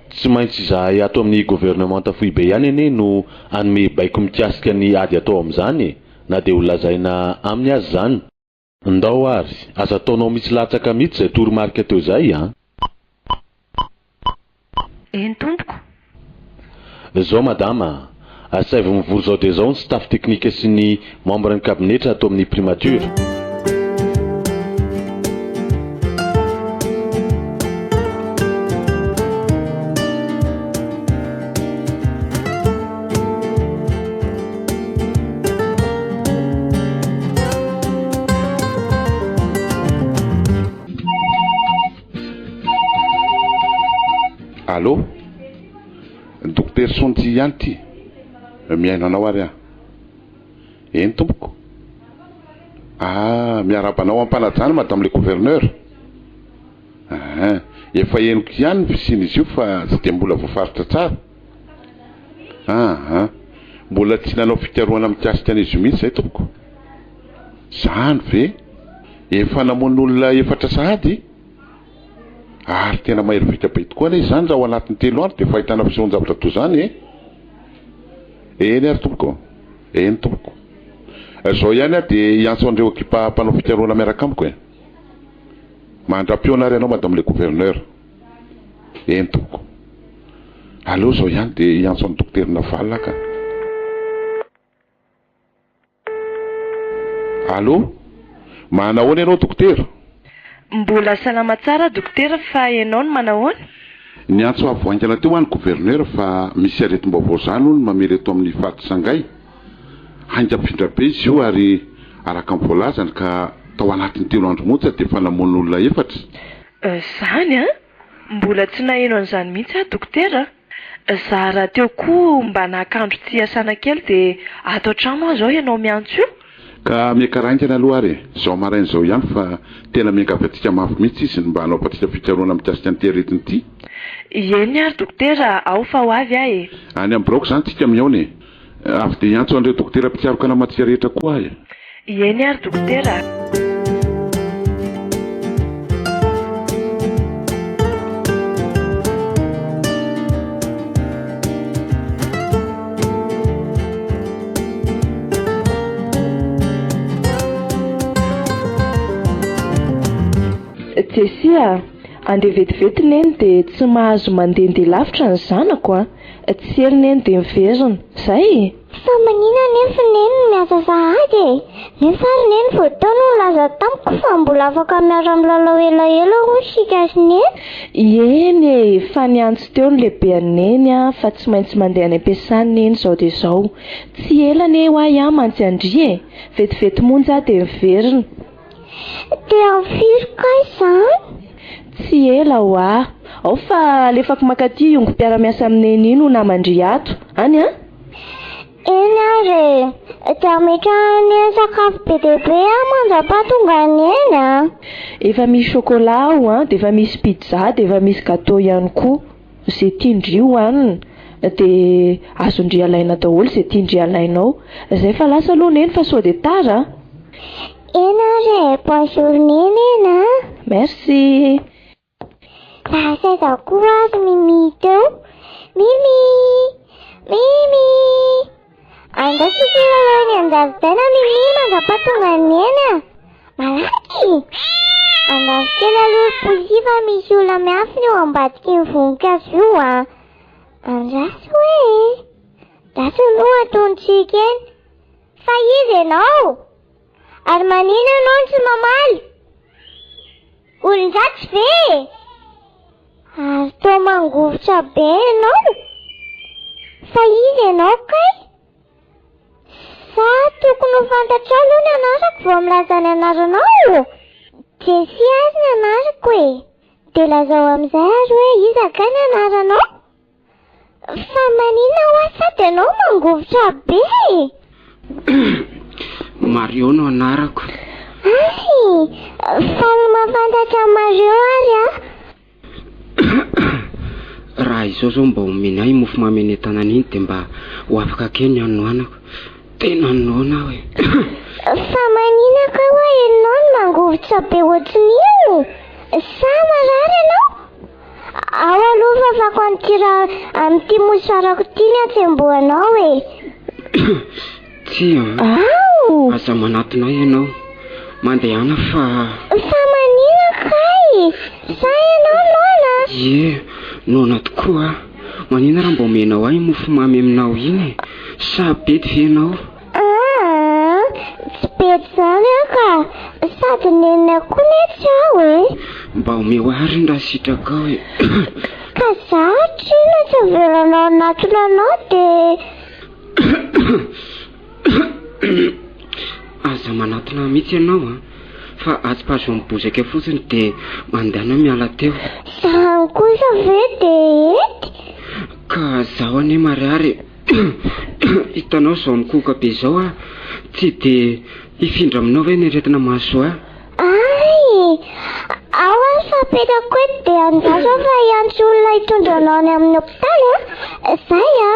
Tsy maintsy izahay ato amin'ny gouvernement tafohy be ihany ane no anome baiko mikasika ny ady atao amin'izany e, na dia ho lazaina amin'ny azy zany. Ndao ary aza ataonao misy latsaka mihitsy izay toromarika teo izay a. Eny tompoko. Zao madama, asaivy mivory zao dia zao ny staff teknika sy ny membre ny kabinetra atao amin'ny primature. Allô? Docteur Sonti ihany ty miainanao ary a? Eny tompoko? Miarabanao ampanajana madame le gouverneur? Efa henoko ihany visiny izy io fa tsy dia mbola voafaritra tsara. Mbola tsy nanao fikarohana mikasika an'izy io mihitsy izay tompoko. Zany ve? Efa namoan'olona 4 sahady? Ary tena mahery vita be tokoa anie izany raha ao anatin'ny 3 andro dia fahitana fisehoan-javatra toy izany e. Eny ary tompoko. Eny tompoko. Zao ihany a dia hiantso an'ireo ekipa mpanao fikarohana miaraka amiko e. Mandram-piona ary ianao madame le gouverneur. Eny tompoko. Allo zao ihany dia hiantso an'ny dokotera Naval ka. Allô? Manahoana ianao dokotera? Mbola salama tsara dokotera, fa ianao no manahoana? Ny antso avoaingana teo any gouverneur fa misy aretim-baovao zany hono mamereto amin'ny faty sangay. Haingam-pindra be izy io ary araka ny voalazany ka tao anatin'ny 3 andro monja dia fanamon'olona 4. Zany a? Mbola tsy naheno an'izany mihitsy dokotera. Za raha teo koa mba nakandro tsy hiasana kely dia ato an-trano aho zao ianao miantso io. Ka miakaraingana aloha ary zao maraina zao ihany fa tena miangaviantsika mafy mihitsy izy mba hanao patrika fikaroana mikasika ny teretiny ity. Eny ary dokotera, ao fa ho avy ahy. Any amin'ny broko zany tsika miaone. Avy dia iantso an'ireo dokotera mpitiaroka namatsika rehetra koa ahy. Eny ary dokotera. Jessia, andeha vetivety neny dia tsy mahazo mandehandeha lavitra ny zanako a. Tsy ely neny dia miverina. Zay? Fa manina nefa neny miasa sahady e. Nefa ary neny vao tao no laza tamiko fa mbola afaka miara milalao elaela hoy sika sy neny. Eny e, fa niantso teo ny lehibeany neny a fa tsy maintsy mandeha any am-piasany neny zao dia zao. Tsy ela ane ho ahy a mantsy andry e. Vetivety monja dia miverina. Dia amin'ny kay izany? Tsy ela ho ahy. Ao fa alefako makaty iongo-piara-miasa amineny iny ho namandry ato. Any a? Eny ary dia metrahany sakafo be dia be mandrapahatonga neny a. Efa misy chocolat ao a, dia efa misy pizza, dia efa misy gâteau ihany koa. Izay tiandry hoanina. Dia azondry alaina daholo izay tiandry alainao. Izay fa lasa aloha neny fa sao dia tara. Eny ary bonjour neny a. Merci. Raha saiza koa azy Mimi teo. Mimi andasika lalao ny an-jaridaina Mimi mandrapahatonga neny a. Malaky andasika lalao poziva misy olona miafina eo ambadiky ny voninkazo io a. Andrasy hoe dasy aloha ataontsika eny. Fa izy ianao ary manina ianao tsy mamaly. Olon-dratsy ve? Ary tao mangovotra be ianao. Fa izy ianao kay? Sa tokony ho fantatra aloha ny anarako vao milaza ny anaranao? Jessia azy ny anarako e. Dia lazao amin'izay ary hoe iza kay ny anaranao? Fa manina ho ahy sady ianao mangovotra be. Mario no anarako. Ay, fa mahafantatra Mario ary a. Raha izao zao mba omeny ahy mofo mamy eny tanana iny dia mba ho afaka kely ny anoanako. Tena noana hoe. Fa manina ka hoa ianao no mangovotra be ohatrin'ino? Sa marary ianao? Ao aloha fa afaka amin'ity mosoarako ity ny atsembohanao e. Tsy Ao! aza manatona ianao. Mandehana fa manina kay? Sa ianao noana? Ie, noana tokoa. Manina raha mba omenao ahy mofo mamy aminao iny. Sa bety ve ianao? Tsy bety zany ka. Sady nenina koa netsy aho e. Mba omeo ary raha sitraka ao e. Ka zatra ina tsy avelanao natona anao dia aza manatona mihitsy ianao a. Fa atsy-pahazo mibozaka fotsiny dia mandehana miala teo. Zany kosa ve dia ety? Ka zaho ane mariary. Hitanao zao mikoka be zao a. Tsy dia hifindra aminao ve ny aretina maso a? Ay, ao ary fa apetrako eto dia andraso fa hiantso olona hitondra anao any amin'ny hopitaly a. Zay a,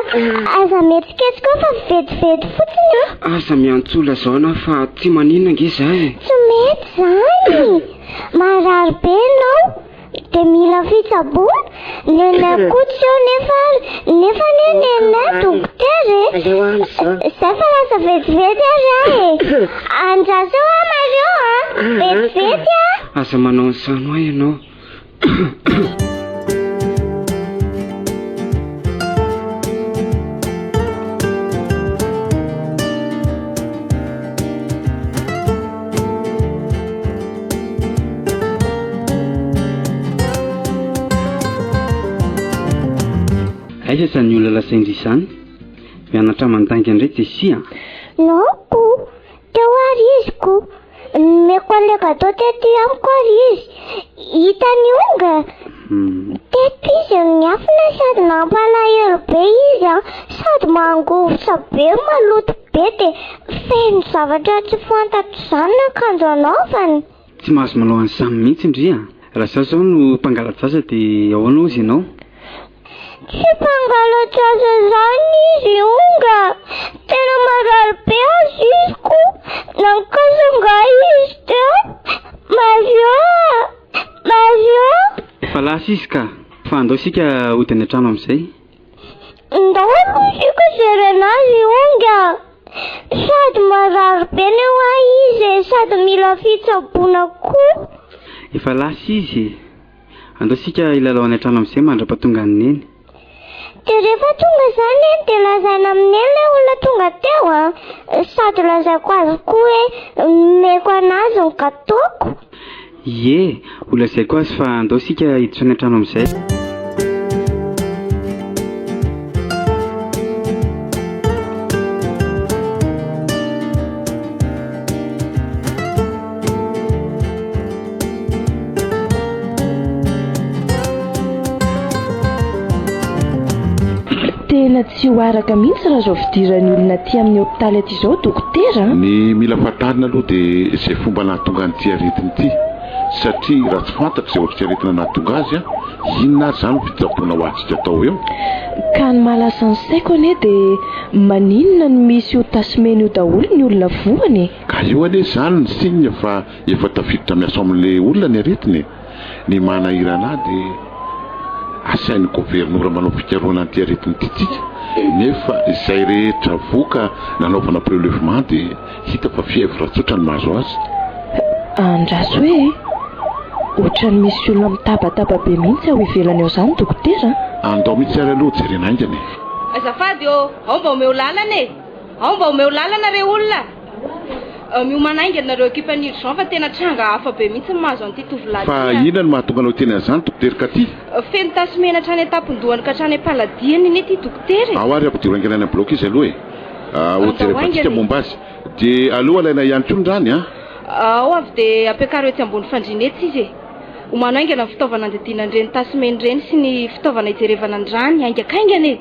aza metsiketsika fa vetivety fotsiny a. Aza miantso olona zao na fa tsy maninona nge zaho. Tsy mety zany. Marary be ianao. Dia mila fitsaboana. Nenay kotsy eo nefa nenay dokotera e. Zay fa lasa vetivety ary ahy e. Andraso eo a Mario a. Vetivety a. Aza manao ny sano ahy ianao. aiza izany olona lasaindry izany mianatra mandanga indray Jessia noko teo ary izy ko mes collègues tao tety amiko ary izy hitany onga teto izy miafina sady nampalahelo be izy sady mangovitra be maloto be dia feno zavatra tsy fantatro izany nakanjo anaovany tsy mahazo manao an'izany mihitsy indria raha zaho zao no mpangalatra dia ahoana ozy ianao tsy mpangalatra zany izy onga tena marary be azy izy ko nankasonga izy teo mazio fa lasa izy ka fa andao sika hodiny an-trano amin'izay ndao sika zerenazy onga sady marary be ny hoa izy sady mila fitsaboana koa efa lasa izy andao sika ilalao any an-trano amin'izay mandra-pahatonga ny neny dia rehefa tonga izany eny dia lazaina amin'ny eny ilay olona tonga teo sady lazaiko azy koa hoe meko anazy ny gataoko ie olazaiko azy fa andao sika hiditra any an-trano amin'izay tena tsy ho araka mihitsy raha zao fidiran'ny olona ty amin'ny hôpitaly aty izao dokotera ny mila fantarina aloha dia izay fomba nahatonga anyity aretina ity satria raha tsy fantatra izay ohatritsy aretina nahatonga azy inona ary izany fitsaboana ho atsika atao eo ka ny mahalasa ny saiko anie dia maninona no misy io tasimena io daholo ny olona voany ka io anie izany ny sinina fa efa tafiditra miasa amin'ilay olona ny aretiny ny manahirana dia asain'ny gouvernement manao fikaroana anty aretiny titsika nefa izay rehetra voka nanaovana prélèvement dia hita fa fièvre tsotra ny mahazo azy andraso hoe ohatrany misy olona mitabataba be mihitsy ao ivelany eo izany dokotera andao mihitsy ary aloha jerena aingany azafady ao mba omeo lalana e ao mba omeo lalana re olona miomanaingana nareo ekipan'idry zao fa tena tranga hafa be mihitsy ny mahazo an'ity tovolahy fa inona no mahatonga anao teny an'izany dokotera ka ty feno tasimena hatrany an-tampon-dohany ka hatrany am-paladiany iny ity dokotera ao ary ampidiro angenany amin'ny bloka izy aloha e hojerefantsika momba azy dia aloha alaina ihany koa ny rany ao avy dia ampiakaro etsy ambony fandrinetsy izy e homano aingana ny fitaovana andidina nireny tasimena ireny sy ny fitaovana hijerevana ny rany aingakaingana e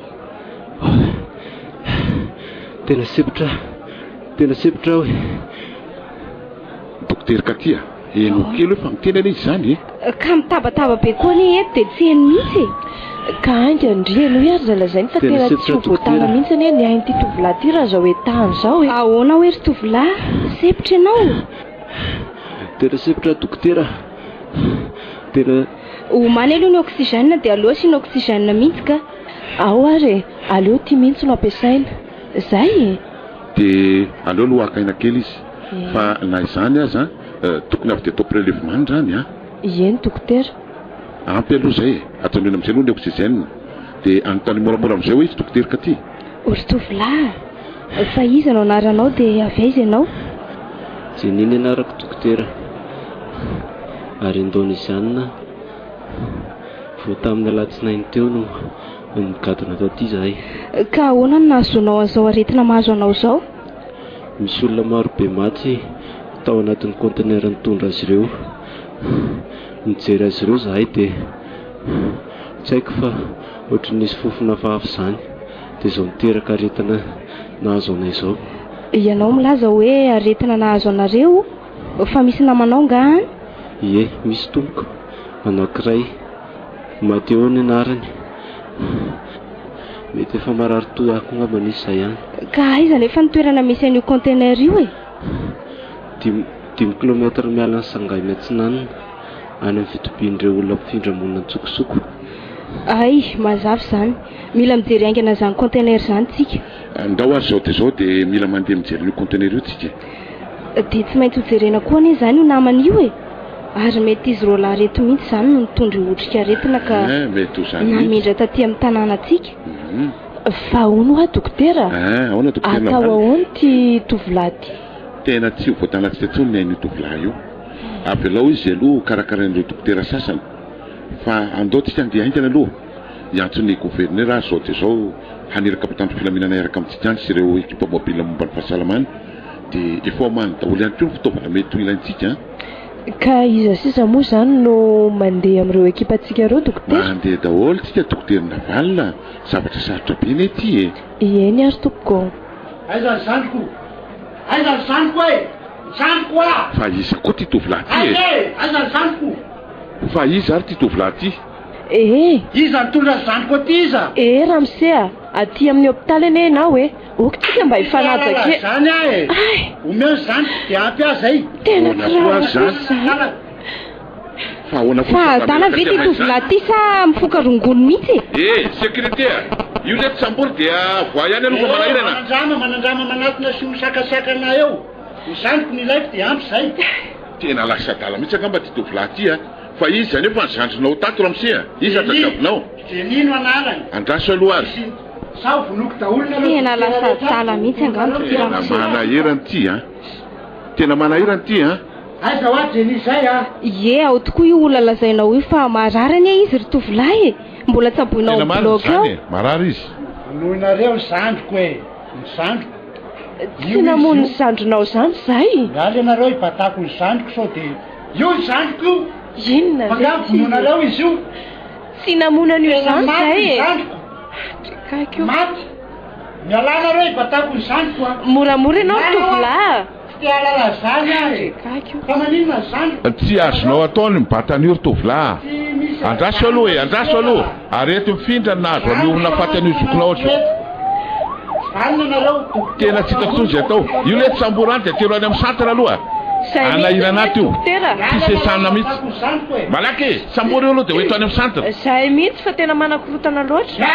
tena sepotra hoe dokotera ka tya eno kely hoe fa miteny ane izy zany ka mitabataba be koa ny eto dia tsy eny mihitsy ka aingandry eno hoe ary zalazainy fa tena tsy ho voatanga mihitsy anie ny hain'ity tovolahy ty raha zao hoe tahany zao e ahoana hoe ry tovolahy sepotra ianao tena sepotra dokotera tena homany aloha ny oxygène dia aloha sy ny oxygène mihitsy ka ao ary aleo ty mihitsy no ampiasaina zay dia aleo lohakaina kely izy fa na izany azy tokony avy dia atao prélèvement zany eny dokotera ampy aloha zay atsandrana amin'izay aloha ny oxygène dia anontany moramora amin'izay hoe izy dokotera ka ty ory tovolahy fa izy anao anaranao dia avy aiza ianao jeniny anarako dokotera ary andona izany vo tamin'ny alatsinainy teo no nigadona taty zahay ka ahoana no nahazonao an'izao aretina mahazo anao izao misy olona maro be maty tao anatin'ny conteneur nitondra azy ireo mijery azy ireo zahay dia tsy haiko fa ohatry nisy fofona vavy izany dia izao miteraka aretina nahazo anay izao ianao milaza hoe aretina nahazo anareo fa misy namanao ngahany ie misy tompoko anankiray mateo ny anarany mety efa marary toy ako ngamba nisy izay ihany ka aiza nefa nitoerana misy an'io conteneur io e 10 kilometra miala ny sangay miatsinanina any amin'ny fitobian'ireo olona mpifindra monina ntsokosoko ay mazava izany mila mijery aingana izany conteneur izany tsika ndao azy zao dia zao dia mila mandeha mijery an'io conteneur io tsika dia tsy maintsy hojerena koa anie izany io namany io e ary mety izy roa lahy reto mihitsy izany no nitondry otrika aretina ka mety ho zany namindra taty amin'ny tanàna atsika fa ahoana hoa dokotera ahoana dokotera atao ahoana ty tovolahy ty tena tsy ho voatanatsika tsony ny hain'io tovolahy io avelao izy aloha karakarain'ireo dokotera sasany fa andao tsika andeha aingana aloha iantson'ny gouverneur zao dia zao haneraka mpitandro filaminana eraka amintsika sy ireo ekipa mobile momba ny fahasalamana dia efa many daholo ihany koa ny fitaovana mety ho ilaintsika ka iza sisa moa zany no mandeha amin'ireo ekipantsika ireo dokotera mandeha daholo tsika dokoterina valina zavatra sarotra be ny ety eny ary tompoko aizany zandriko e zandriko a fa iza koa ty tovolahy ty aizany zandriko fa iza ary ty tovolahy ty iza nitondra zandriko aty iza ramosea aty amin'ny hôpitaly ene ianao okitsika mba hifanajake zany omeo zandriko dia ampy azy ay tena fa dala ve ty tovolahy ty sa mifoka rongony mihitsy secrétaire io le tsy sambory dia voa ihany aloha manahirana manandrama manatona sy misakasakana eo ny zandriko ny ilaiko dia ampy zay tena lasa dala mihitsy angamba ty tovolahy ty fa izy zany efa nyzandrinao tato ramosea izy atakabinao dia nino anarany andraso aloha azy sao vonoko daholo tena lasa dala mihitsy angamba ty ramosea manahirany ty tena manahirany ty aiza ho azy jenizay ao tokoa io olona lazainao io fa mararany izy ry tovolahy mbola tsaboinao bloc eo marary izy noinareo ny zandriko ny zandriko tsy namono ny zandronao zany zay miala ianareo hibatako ny zandriko sao dia io ny zandriko io inona vonoinareo izy io tsy namonan'io zany zay zandriko maty mialanareo hibatako ny zandriko moramora ianao ny tovolahy tialala zany fa maninona zandriko tsy azonao ataony mibatan'io ry tovolahy andraso aloha arety mifindra nazo amiorona fatan'io zokonao ohatry valina nareo tena tsy hitako tony zay atao io le tsy samborany dia telo any amin'ny centre aloha anahiranaty io tsy sesana mihitsy malaky sambory eo aloha dia hoeto any amin'ny centre zay mihitsy fa tena manakorotana loatra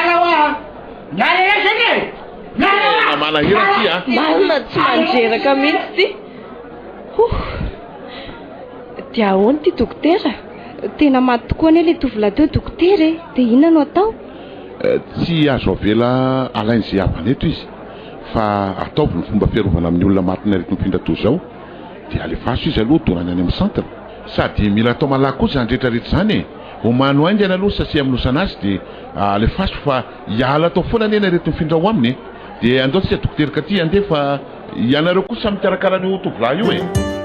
miala esany tena manahira ty malina tsy manjeraka mihitsy ty dia ahoany ty dokotera tena maty tokoa ane le tovolahy teo dokotera dia inona no atao tsy azo avela alain'izay avany eto izy fa ataovy ny fomba fiarovana amin'ny olona matiny arety mifindra toy izao dia alefaso izy aloha donany any amin'ny centre sady mila atao malaky koa zany rehetrarehetra zany homano aingana aloha sasy aminosana azy dia alefaso fa hiala atao foana ane arety mifindra ho aminy dia andao tsika dokoterika ty andeha fa ianareo koa samy mikarakara ny tovolahy io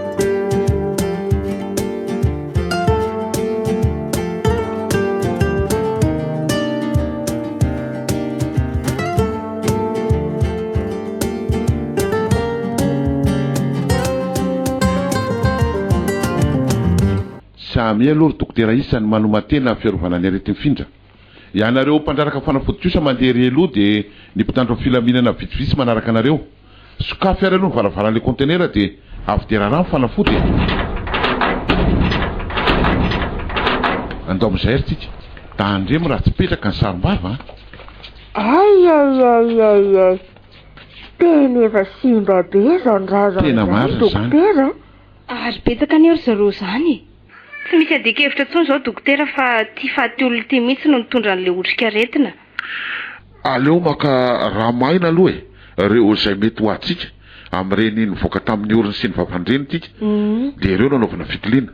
samy aloha ry dokotera isany manomatena fiarovana ny arety mifindra ianareo mpandraraka fanafody kosa mandeha reloha dia ny mpitandro filaminana vitsivitsy manaraka anareo sokafy ary aloha ny varavaran'le contenera dia avy dia raharaha fanafody andao amin'izay ary tsika tandremo raha tsy petraka ny sarom-bava ay tena efa simba be zany tena marina zany ary petaka any ero zareo zany tsy misy adika-hevitra tsony zao dokotera fa ty faty olona ty mihitsy no mitondra an'le otrika aretina aleo maka raha maina aloha reo izay mety ho atsika amin'ireny nivoaka tamin'ny oriny sy ny vavandreny tika dia ireo nanaovana fitiliana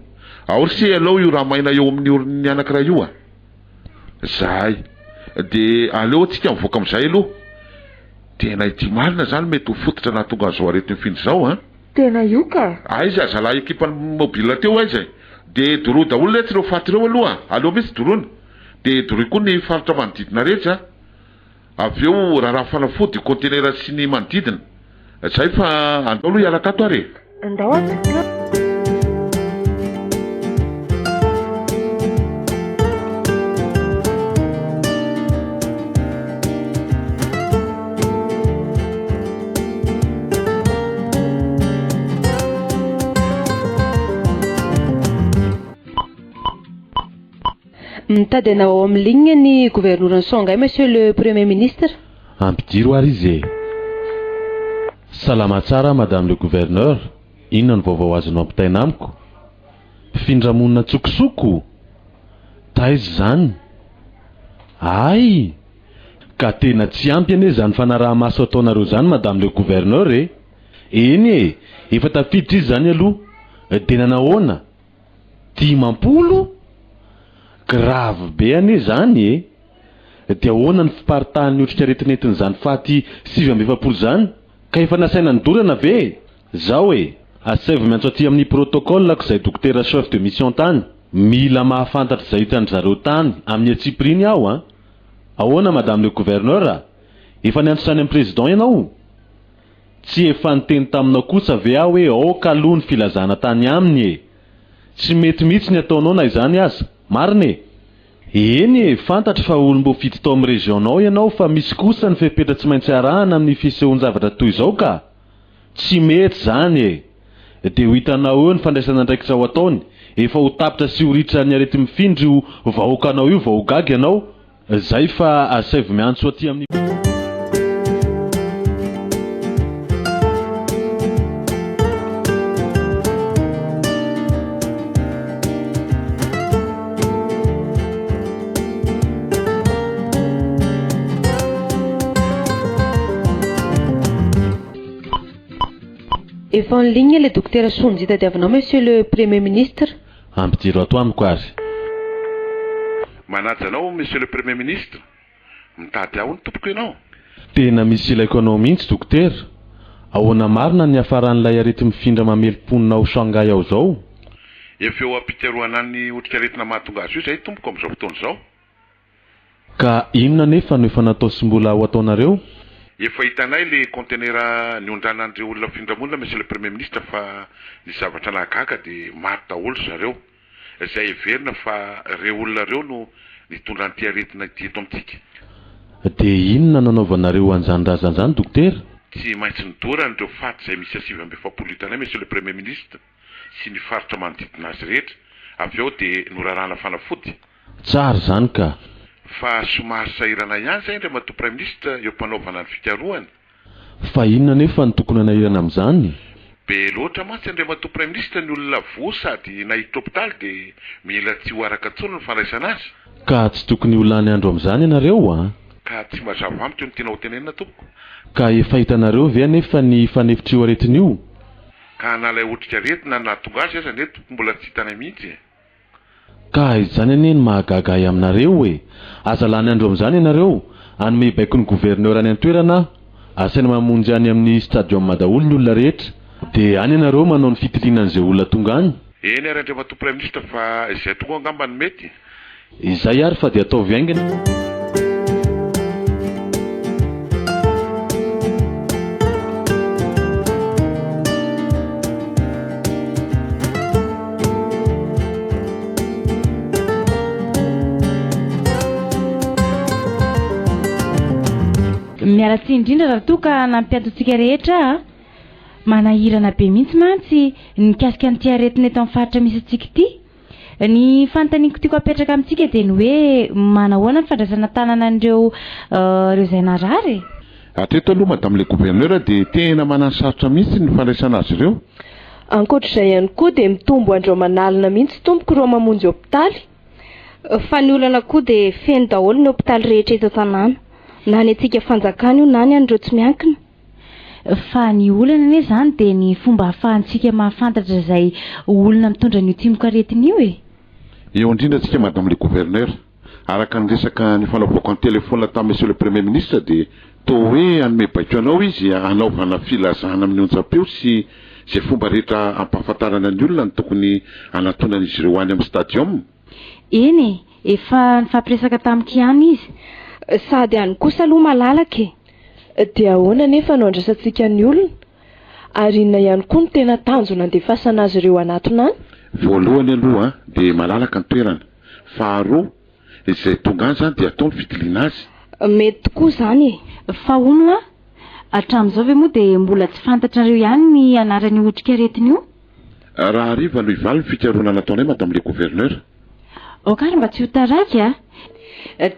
aory sy aleo io raha maina eo amin'ny oriny anankiray io zay dia aleo atsika mivoaka amin'izay aloha tena ity marina zany mety ho fototra nahatonga an'izao arety mifindra izao tena io ka aiza zalahy ekipany mobile teo aiza dia doroa daholo le tsy reo faty reo aloha aleo mihitsy doroana dia doroy koa ny faritra manodidina rehetra avy eo raha fanafody contenera sy ny manodidina zay fa andao aloha hiala tato ary andao mitady anao ao amin'ny ligne ny gouverneur Songay monsieur le premier ministre ampidiro ary izy salama tsara madame le gouverneur inona ny vaovao azonao ampitaina amiko findramonina tsokosoko taizy zany ay ka tena tsy ampy ane zany fanaraha-maso ataonareo zany madame le gouverneur eny efa tafiditra izy zany aloha dia nanahoana 10 grave be ane zany dia ahoana ny fiparitahan'ny otrikaretinentin'izany faty 7 zany ka efa nasaina ny dorana ve zao e asaivo miantso aty amin'ny protokolako izay dokotera chef de mission tany mila mahafantatra izay hitany zareo tany amin'ny atsipriny aho a ahoana madame le gouverneur efa niantrosany amin'ny président ianao tsy efa niteny taminao kosa ve aho hoe aoka aloha ny filazana tany aminy e tsy mety mihitsy ny ataonao na izany aza marina e eny e fantatra fa olombo fito tao amin'ny regionao ianao fa misy kosa ny fepetra tsy maintsy arahana amin'ny fisehoan-javatra toy izao ka tsy mety zany e dia ho hitanao eo ny fandraisana ndraikitra ao ataony efa ho tapitra sy ho ritra ny arety mifindry io vahoakanao io vao ho gaga ianao zay fa asaivo miantso aty amin'ny efa en ligne le docteur Sonji tadiavinao monsieur le premier ministre ampidiro ato amiko ary manaja anao monsieur le premier ministre mitady aho ny tompoko ianao tena misy ilaiko anao mihitsy dokotera ahoana marina ny afaran'ilay arety mifindra mamelom-ponina ao Shanghai ao zao efa eo ampitaroana ny otrikaretina mahatonga azy io zay tompoko amin'izao fotoana izao ka inona nefa no efa natao sy mbola ho ataonareo efa hitanay le contenera niondrana andreo olona findramonina monsieur le premier ministre fa ny zavatra nahagaga dia maro daholo zareo izay heverina fa reo olona reo no nitondra nyity aretina ity eto amintsika dia inona nanaovanareo an'izany razan'izany dokotera tsy maintsy nidora n'ireo faty izay misy 770 hitanay monsieur le premier ministre sy ny faritra manodidina azy rehetra avy eo dia norarana fanafody tsara zany ka fa somary sahirana ihany zay indray mato premier ministre eo mpanaovana ny fikarohany fa inona nefa ny tokony hanahirana amin'izany be loatra mantsy indray mato premier ministre ny olona vo sady nahiditra hopitaly dia mila tsy ho araka tsony ny fandraisana azy ka tsy tokony ho lany andro amin'izany ianareo a ka tsy mazava amiko ny tena ho tenenina tompoko ka efa hitanareo ve nefa ny fanefitrio aretiny io ka nalay otrika retina nahatonga azy aza neto mbola tsy hitanay mihitsy ka izany anie ny mahagagay aminareo e aza lany andro amin'izany ianareo anome baiko ny gouverneur any an-toerana asaina mamonjy any amin'ny stadium daholo ny olona rehetra dia any ianareo manao ny fitilianan'izay olona tonga any eny ary andray mato premier ministre fa izay tonga angamba ny mety izay ary fa dia ataovy aingana miaratsy indrindra raha toa ka nampiatontsika rehetra manahirana be mihitsy mantsy nikasika nyty aretina eto amin'ny faritra misy atsika ity ny fanontaniako tiako apetraka amintsika dia ny hoe manahoana ny fandraisana tanana an'ireo ireo izay narary atreto aloha madame le gouverneur dia tena manano sarotra mihitsy ny fandraisana azy ireo ankoatr'izay ihany koa dia mitombo andreo manalina mihitsy tompoko ireo mamonjy hopitaly fa ny olana koa dia feno daholo ny hopitaly rehetra eto tanàna na ny atsika fanjakana io na ny an'ireo tsy miankina fa ny olana anie zany dia ny fomba hahafahantsika mahafantatra izay olona mitondra ny timoka aretiny io e eo indrindra antsika madame le gouverneur araka ny resaka ny fanaovako ny telefona tamin'ny monsieur le premier ministre dia toa hoe anome baiko anao izy anaovana filazana amin'ny onjam-peo sy izay fomba rehetra ampahafantarana ny olona ny tokony anatonan'izy ireo any amin'ny stadium eny efa nifampiresaka tamiko ihany izy sady any kosa aloha malalaka dia ahoana nefa no andrasantsika ny olona ary inona ihany koa ny tena tanjona andefasana azy ireo anatona any voalohany aloha dia malalaka ny toerana faharoa izay tonga any zany dia atao ny fitiliana azy mety tokoa zany fa ono hatramin'izao ve moa dia mbola tsy fantatrareo ihany ny anaran'ny otrika aretiny io raha hariva no hivaly ny fikaroana nataonay madame le gouverneur okary mba tsy ho taraky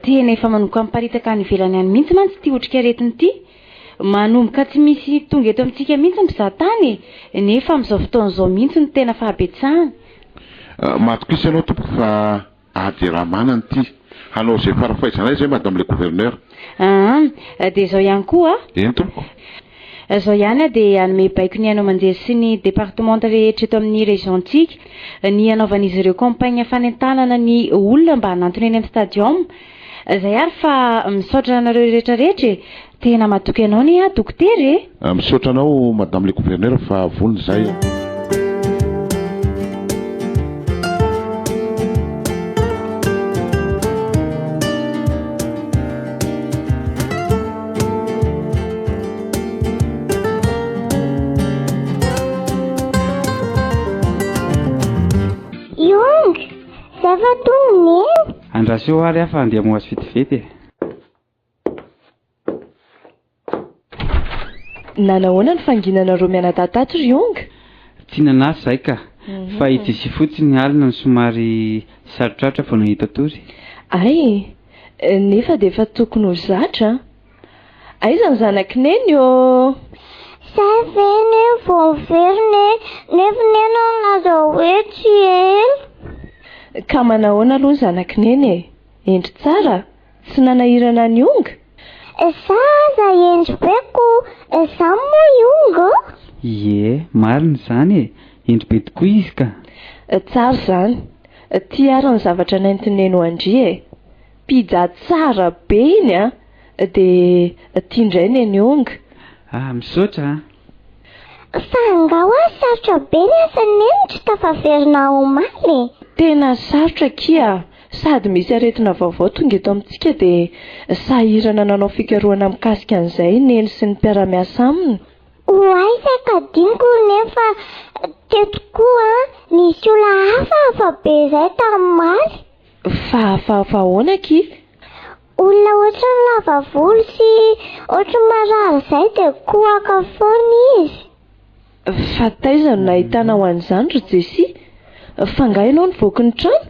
tena efa manomboka miparitaka any ivelany any mihitsy mantsy ty otrika aretiny ity manomboka tsy misy tonga eto amintsika mihitsy ny mpizahatany nefa amin'izao fotoan'izao mihitsy ny tena fahabetsahany matokisa ianao tompoko fa ady raha manany ity hanao izay farafahaizanay zay madame le gouverneur dia izao ihany koa eny tompoko izao ihany dia anome baiko ny anao manjery sy ny département rehetra eto amin'ny région-ntsika ny anaovan'izy ireo campagne fanentanana ny olona mba hanantona eny amin'ny stadium Zay ary fa misaotra anareo rehetrarehetra e. Tena matoky anao ni dokotera e. Misaotra anao madame le gouverneur fa vonona zay. Andraseo ary afa andeha moazy vetivety e. Nanahoana ny fanginanareo mianadatatry Yonga? Tsy nanasy zay ka. Fa ity sy fotsiny alina ny somary sarotratra vao nahita tory. Ay, nefa dia efa tokony ho zatra. Aiza ny zanakineny io? Zay veny vao veriny nefa nena laza hoe tsy ela. Ka manahoana aloha zanakineny e? Endry tsara? Tsy nanahirana ny Yonga? Zaza endry beko, za moa Yonga. Ie, marina zany e. Endry be tokoa izy ka. Tsara zany. Tia ary ny zavatra naintineny ho andry e. Pija tsara be iny a. Dia tia indray ny Yonga. Misaotra. Fa angao sarotra be nefa neny tsy tafaverina omaly. Tena sarotra kia. Sady misy aretina vaovao tonga eto amintsika dia sahirana nanao fikarohana mikasika an'izay neny sy ny mpiara-miasa aminy. Hoay izay ka diniko nefa tetokoa nisy olona hafa be izay tamin'maly. Fa ahoana ki? Olona ohatry ny lava volo sy ohatry marary izay dia kohaka foana izy. Fa taiza no nahitana ho an'izany ry Jesy? Fa nga ianao nivoaka ny trano?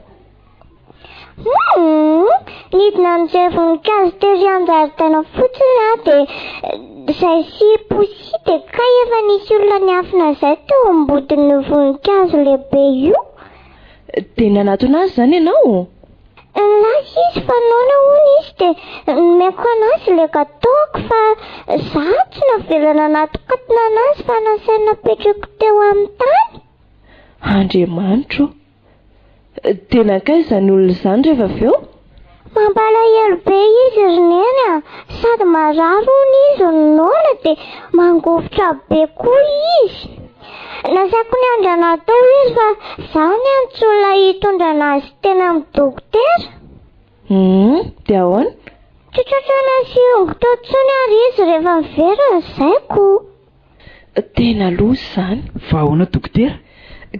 Nidina amin'izay voninkazo tery an-jaridaina fotsiny dia izay sy posy dia ka efa nisy olona niafina izay teo ambodin'ny voninkazo lehibe io. Dia nanatona azy zany ianao? Lasy izy fa noana hono izy dia nomeko anazy ilay gataoko fa za tsy navelana natokatona anazy fa nasaina napetrako teo amin'ny tany. Andriamanitro, tena kay izany olona izany rehefa avy eo? Mampalahelo be izy roneny sady marary hono izy noana dia mangovotra be koa izy. Nasaiko ny andrana atao izy fa zaho ny antsoina hitondra anazy tena amin'ny dokotera. Dia ahoana? Tsotratrana sy Yonga tao tsony ary izy rehefa miverina zaiko. Tena loza izany. Fa ahoana dokotera?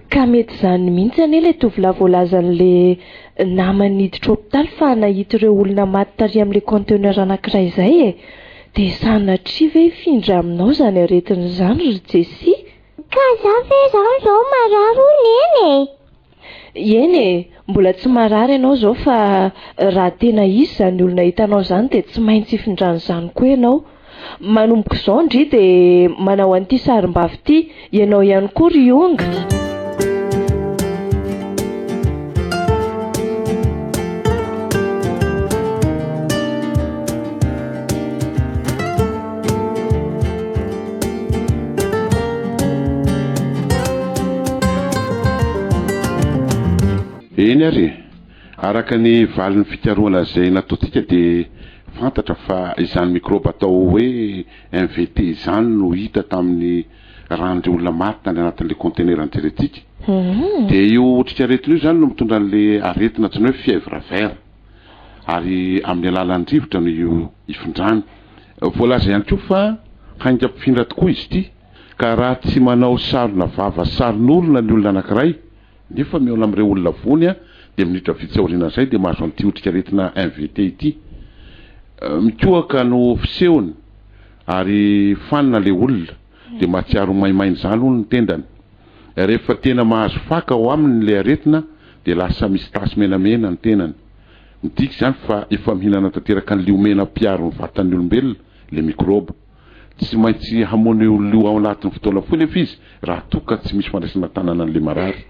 Ka mety izany mihitsy ilay tovolahy voalazan'ilay namany niditra hopitaly fa nahita ireo olona maty tary amin'ilay conteneur anankiray izay e. Dia sanatria ve hifindra aminao izany aretin'izany ry Jesy? Ka za ve izany izao marary hono eny. Eny e, mbola tsy marary ianao izao fa raha tena izy izany olona hitanao izany dia tsy maintsy hifindran'izany koa ianao. Manomboka izao ndry dia manao an'ity sarim-bavy ity ianao ihany koa ry Yonga. Eny ary araka ny valin'ny fikarohana izay nataontsika dia fantatra fa izany mikroba atao hoe MVT izany no hita tamin'ny ran'ireo olona maty tany anatin'ilay conteneur anjerentsika. Dia io otrikaretina io izany no mitondra an'ilay aretina tsy ny hoe fièvre vert ary amin'ny alalan'ny rivotra no io ifindrany. Voalaza ihany koa fa hainga mpifindra tokoa izy ity ka raha tsy manao sarona vava saron'olona ny olona anankiray nefa miaona amin'ireo olona vony dia minitra vitsy aoriana izay dia mahazo an'ity otrikaretina MVT ity. Mikohaka no fisehony ary fanina ilay olona dia mahatsiaro maimainy izany hono ny tendany. Rehefa tena mahazo faka ao aminy ilay aretina dia lasa misy tasy menamena ny tenany. Midika izany fa efa mihinana tanteraka ny liomena mpiaro ny vatan'ny olombelona ilay mikroba. Tsy maintsy hamono io ao anatin'ny fotoana foana efa izy raha toka tsy misy fandraisana tanana an'ilay marary.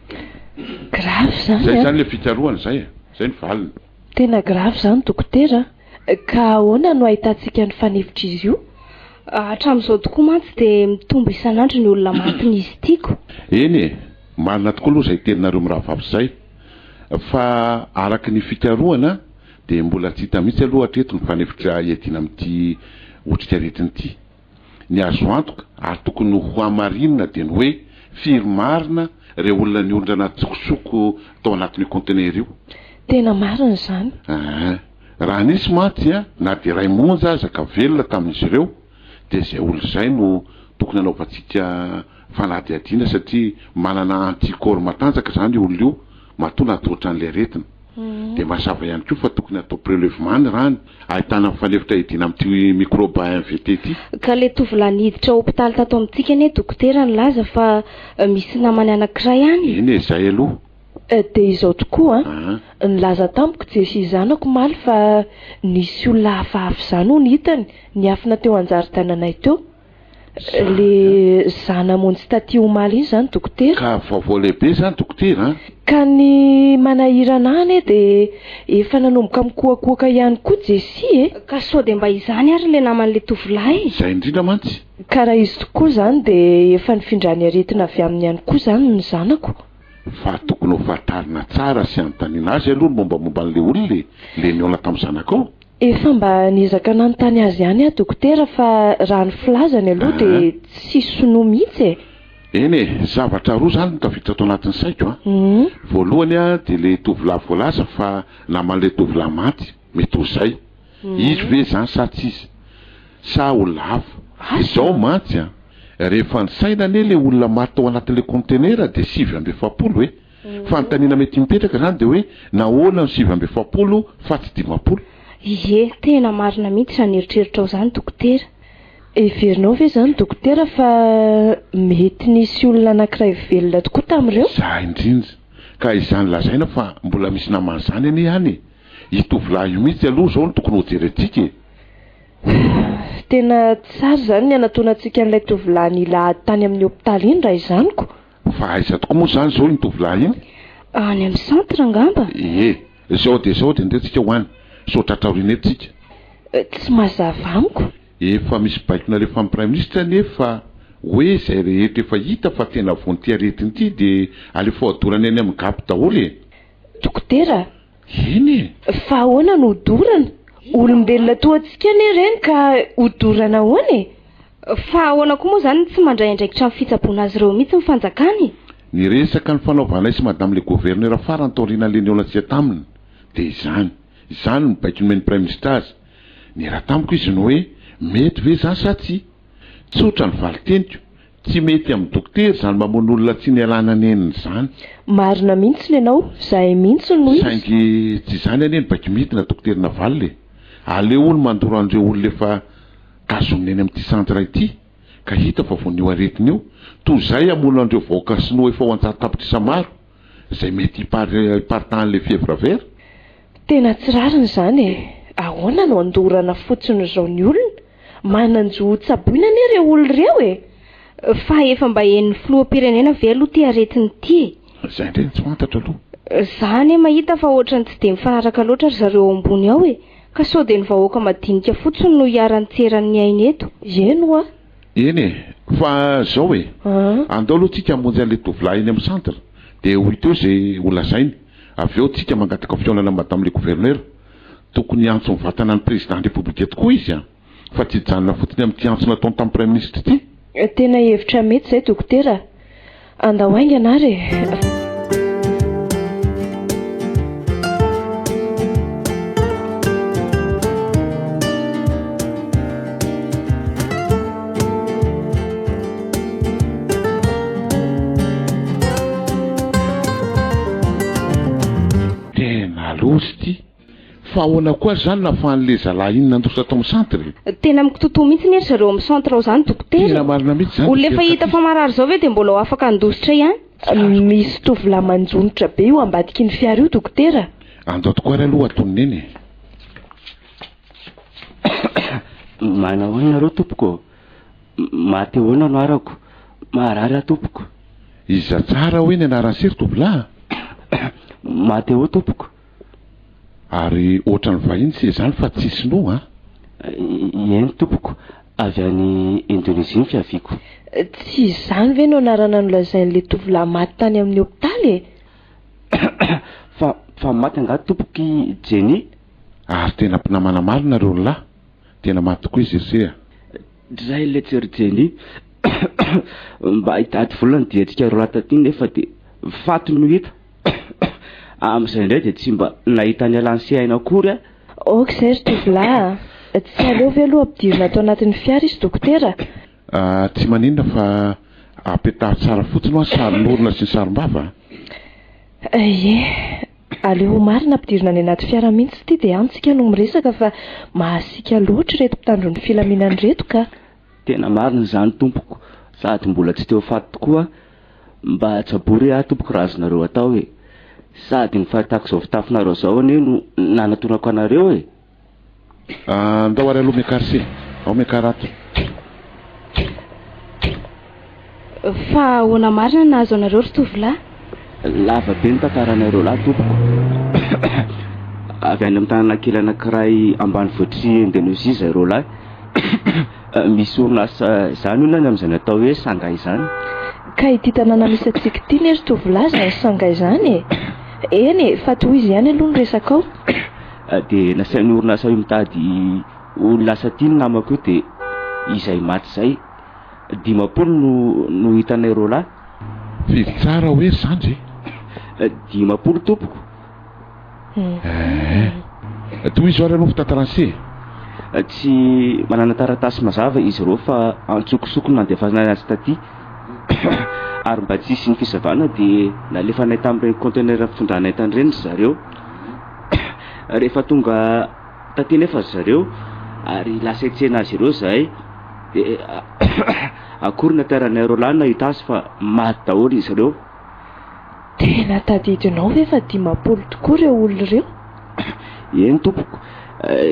Grave zany. Zay zany ilay fikarohana zay. Zay ny valiny. Tena grave zany dokotera. Ka ahoana no ahitantsika ny fanevitra izy io? Hatramin'izao tokoa mantsy dia mitombo isan'andro ny olona matin'izy tiako. Eny e, marina tokoa aloha izay teninareo mirahavavy izay. Fa araky ny fikarohana dia mbola tsy hita mihitsy aloha hatreto ny fanefitra iadina amin'ity otrika aretiny ity. Ny azo antoka ary tokony ho amarinina dia ny hoe firy marina ireo olona ny ondrana tsokosoko tao anatin'io conteneur io. Tena marina izany. Raha nisy mantsy na dia ray monja aza ka velona tamin'izy ireo dia izay olo izay no tokony anaovantsika fanadiadiana satria manana antikôro matanjaka zany olo io mahatonga atotra an'ilay aretina. Dia mazava ihany koa fa tokony atao prélèvement ny rano ahitana fanefitra idina amin'ity microbe AMVT ity. Ka le tovolahy niditra hôpitaly tato amintsika ane dokotera nilaza fa misy namany anankiray ihany. Eny izay aloha. Dia izao tokoa nilaza tamiko Jesy zanako maly fa nisy olona hafahafa izany ho nitany niafina teo anjaridananay teo. Le zanamonjy taty omaly iny zany dokotera. Ka vaovao lehibe zany dokotera. Ka ny manahirana ane dia efa nanomboka mikoakoaka ihany koa Jesy Ka sao dia mba izany ary le naman'le tovolahy. Izay indrindra mantsy. Ka raha izy tokoa zany dia efa nifindrany aretina avy aminy ihany koa zany ny zanako. Fa tokony ho fatarina tsara sy anontaniana azy aloha mombamomba an'le olona le niona tamin'ny zanakao. Efa mba nizaka nanontany azy ihany dokotera fa raha ny filazany aloha dia tsy sonoa mihitsy Eny zavatra roa zany no tafiditra tao anatin'ny saiko Voalohany dia le tovolahy voalaza fa naman'le tovolahy maty mety ho zay. Izy ve zany sa tsy izy? Sa olona hafa? Izao mantsy rehefa nisaina ane le olona maty tao anatin'le conteneur dia 770 hoe. Fanontaniana mety mipetraka zany dia hoe nahoana ny 770 fa tsy 50. Ie, tena marina mihitsy izany eritreritrao zany dokotera. Heverinao ve zany dokotera fa mety nisy olona anankiray velona tokoa tamin'ireo? Za indrindra. Ka izany lazaina fa mbola misy namana zany ane ihany. I tovolahy io mihitsy aloha zao no tokony ho jerentsika. Tena tsara zany ny anatoanantsika an'ilay tovolahy nila tany amin'ny hôpitaly iny raha izaniko. Fa aiza tokoa moa zany zao iny tovolahy iny? Any amin'ny centre angamba. Zao dia ndetsika ho any. So tratraorina etsika. Tsy mazava amiko. Efa misy baikona rehefa amin'ny prime ministre nefa hoe izay rehetra efa hita fa tena vonty aretiny ity dia alefa hodorana any amin'ny gapo daholo Dokotera. Eny fa ahoana no hodorana? Olombelona toantsika ane ireny ka hodorana ahoana Fa ahoana koa moa zany tsy mandray andraikitra amin'ny fitsaboana azy ireo mihitsy ny fanjakany? Ny resaka ny fanaovanay sy madame le gouverneur afara ny taoriana le niolatsika taminy dia izany ny baikony prime ministre azy. Ny raha tamiko izy ny hoe mety ve zany sa tsy? Tsotra ny valiteniko. Tsy mety amin'ny dokotera zany mamono olona tsy nialana neniny zany. Marina mihitsy ianao, zahay mihitsy no izy. Saingy tsy zany ane ny baiko mihitina dokotera Navaly. Aleo olo mandoro an'ireo olona efa kazoniny eny amin'ity centre ity ka hita fa vonio aretiny io toy izay amono an'ireo vahoaka sinoa efa ho anjara-tapitrisa maro izay mety hiparitahan'le fievra vera. Tena tsy rariny izany ahoana no andorana fotsiny izao ny olona? Mananjo tsaboina ane ireo olona ireo Fa efa mba hen'ny filoham-pirenena ve aloha ty aretiny ity? Izay indreny tsy fantatra aloha. Zany mahita fa ohatrany tsy dia mifanaraka loatra ry zareo ambony ao ka sao dia ny vahoaka madinika fotsiny no hiarany tseran'ny ainy eto. Eno Eny fa zao andao aloha tsika hamonjy an'le tovolahy eny amin'ny centre dia ho hita eo izay ho lazainy. Avy eo tsika mangataka fiaonana madame le gouverneur. Tokony antso mivatana ny président république tokoa izy fa tsy hijanona fotsiny amin'ity antso nataony tamin'ny prime ministre ity. Tena hevitra mety izay dokotera. Andao aingana ary Tena lozy ity. Fa ahoana koa zany nafahan'le zalahy iny nandositra tao amin'ny centre? Tena mikototoa mihitsy ny ery zareo amin'ny centre ao zany dokotera. Tena marina mihitsy zany. Olona efa hita fa marary zao ve dia mbola ho afaka handositra ihany? Misy tovolahy manjonitra be io ambadiky ny fiara io dokotera. Andao tokoa ary aloha atoniny eny. Manao ahoana tompoko? Maty ahoana no arako? Marary tompoko. Iza tsara hoe ny anaran'ny sery tovolahy? Maty ahoana tompoko? Ary ohatran'ny vahiny sy izany fa tsy sinoa Eny tompoko, avy any Indonésie ny fiaviako. Tsy izany ve no anarana nolazain'le tovolahy maty tany amin'ny hôpitaly Fa maty angato tompoky Jenny? ary tena mpinamana marina reo lahy, tena maty tokoa izy iry. Zay le tseritreny mba hitady volana dia tsika roa taty nefa dia faty no hita. Amin'izay indray dia tsy mba nahita ny alan'ny aina akory a. Ok zay ry tovolahy, tsy aleo ve aloha ampidirina atao anatin'ny fiara izy dokotera? Tsy maninona fa apetaho tsara fotsiny ho sarin'olona sy ny sarim-bava. Aleo marina ampidirina any anaty fiara mihitsy ity dia antsika no miresaka fa mahasika loatra reto mpitandro ny filaminany reto ka. Tena marina izany tompoko, sady mbola tsy teo faty tokoa, mba tsabory tompoko razonareo atao e. Sady ny fahitako izao fitafinareo zao anie no nanatonako anareo e. Andao ary aloha miakarse, ao miakarato. Fa ahoana marina nahazo anareo ry tovolahy? Lava be ny tantaranareo lahy tompoko. Avy any amin'ny tanàna kely anankiray ambanivohitry Indonezia zay reo lahy. Misy orinasa izany olona amin'izay natao hoe Sangay izany. Ka ity tanàna misy antsika ity ny ry tovolahy izany Sangay izany e. Eny fa toy izy ihany aloha ny resaka ao. Dia nasain'ny orinasa io mitady olona asa ty ny namako io dia izay maty izay 10 no hitanay reo lahy. Firy tsara hoe zany 10 tompoko. Toy izy ary aloha fitantaranse. Tsy manana taratasy mazava izy reo fa antsokosoko nandefasana azy taty. Ary mba tsisy ny fisavana dia nalefanay tamin'ireny conteneur fitondrana entana ireny zareo. Rehefa tonga taty nefa zareo ary lasa hitsena azy ireo zahay dia akory nateranay reo lahy nahita azy fa maty daholo izy ireo. Tena tadidinao ve fa 10 tokoa ireo olona ireo? Eny tompoko,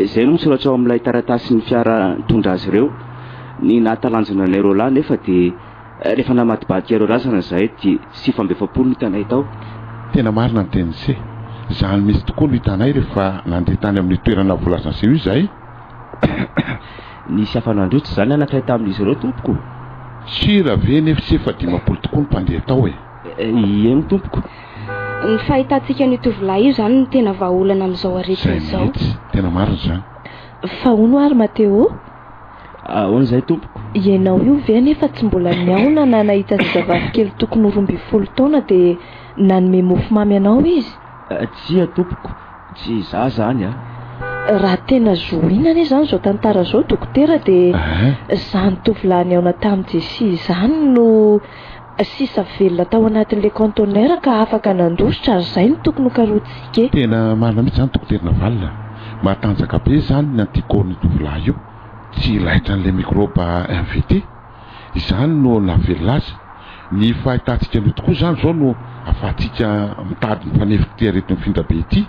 izay no misoratra ao amin'ilay taratasin'ny fiara nitondra azy ireo. Ny nahatalanjona anay reo lahy nefa dia rehefa namaty-badika reo razana zahay dia 720 no hitanay tao. Tena marina ny teninse. Izany misy tokoa no hitanay rehefa nandeha tany amin'ny toerana voalazana io zahay. Nisy hafanandrotsy izany anakay tamin'izy ireo tompoko. Sira ve nefa tsy efa 10 tokoa no mpandeha tao e. Eny tompoko. Ny fahitantsika ny tovolahy io izany no tena vahaolana amin'izao aretina izao. Tena marina izany. Fa hono ary Mateo? Ahoana izay tompoko? Ianao io ve nefa tsy mbola niaona na nahita zazavavy kely tokony 12 taona dia nanome mofomamy anao izy? Tsia tompoko, tsy za zany a. Raha tena zohina anie izany izao tantara izao dokotera dia izany tovolahy niaona tamin'ny Jesy izany no sisa velona tao anatin'ilay conteneur ka afaka nandositra ary izay no tokony ho karotsika. Tena marina mihitsy izany dokotera Navalina. Matanjaka be izany ny antikôrny tovolahy io. Tsy laitra n'ilay microbe invité. Izany no navelona azy. Ny fahitantsika an'io tokoa izany izao no afahantsika mitady ny fanefika ty aretin'ny mifindra be ity.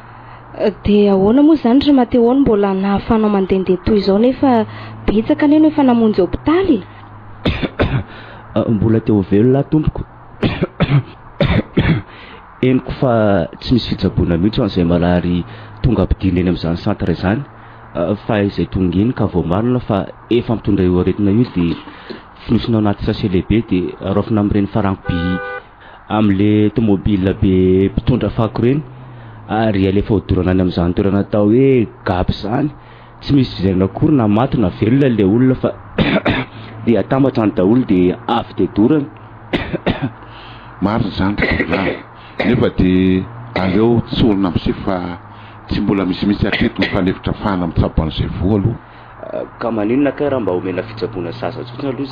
Dia ahoana moa izany ry Mateo mbola nahafanao mandehandeha toy izao nefa betsaka anie no efa namonjy hôpitaly? Mbola teo velona tompoko. Eniko fa tsy misy fitsaboana mihitsy an'izay marary tonga ampidiny eny amin'izany centre izany. Fa izay tonga iny ka vao marina fa efa mitondra eo aretina io dia finosina anaty sachet lehibe dia raofina amin'ireny farango-by amin'ilay tomobile be mpitondra fako ireny. Ary alefa hodorana any amin'izany toerana atao hoe gapy izany. Tsy misy fijerena akory na maty na velona ilay olona fa dia atambatra ny daholo dia avy dia dorana. Marina izany tovolahy. Nefa dia aleo tsy olona amin'izay fa tsy mbola misimisy atreto ny fanefitra fahana mitsabo an'izay voa aloha. Ka maninona ka raha mba omena fitsaboana sasa tsotriny aloha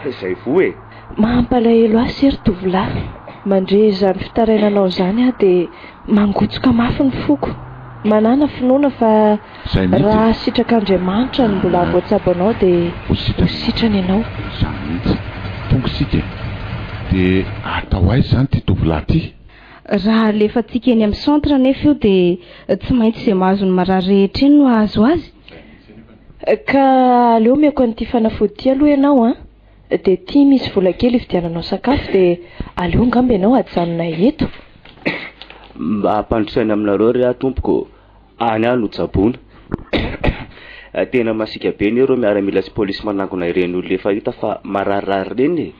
izay voa e. Mampalahelo ahy sery tovolahy. Mandre izany fitarainanao izany dia mangotsoka mafy ny foko. Manana finoana fa raha sitrak'Andriamanitra no mbola voatsabo anao dia hositrana ianao. Izany mihitsy. Tonga sika dia atao aiza izany ty tovolahy ty? Raha alefantsika eny amin'ny centre nefa io dia tsy maintsy izay mahazo ny marary rehetra eny no ahazo azy. Ka aleo miako an'ity fanafody ity aloha ianao dia tia misy vola kely ividiananao sakafo dia aleo ngamba ianao ajanona eto. Mba hampandrosaina aminareo ry tompoko, any ahy no tsaboana. Tena masika be ny reo miaramila sy polisy manangona ireny olona efa hita fa mararirary ireny e.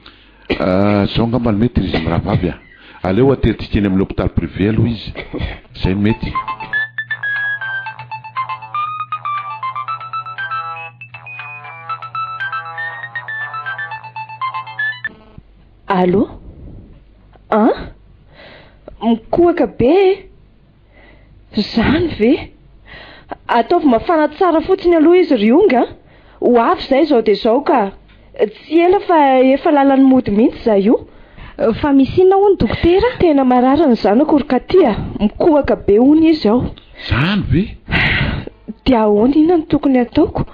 Izao ngamba ny mety izy miravavy a. Aleo atetika eny amin'ny hôpital privé aloha izy. Izay no mety. Allô? Mikohaka be? Zany ve? Ataovy mafana tsara fotsiny aloha izy rionga. Ho avy zay zao dia zao ka. Tsy ela fa efa lalan'ny mody mihitsy za io. Fa misy inona hono dokotera? Tena marary ny zanako rokatia. Mikohaka be hono izy ao. Zany ve? Dia ahoana inona no tokony ataoko?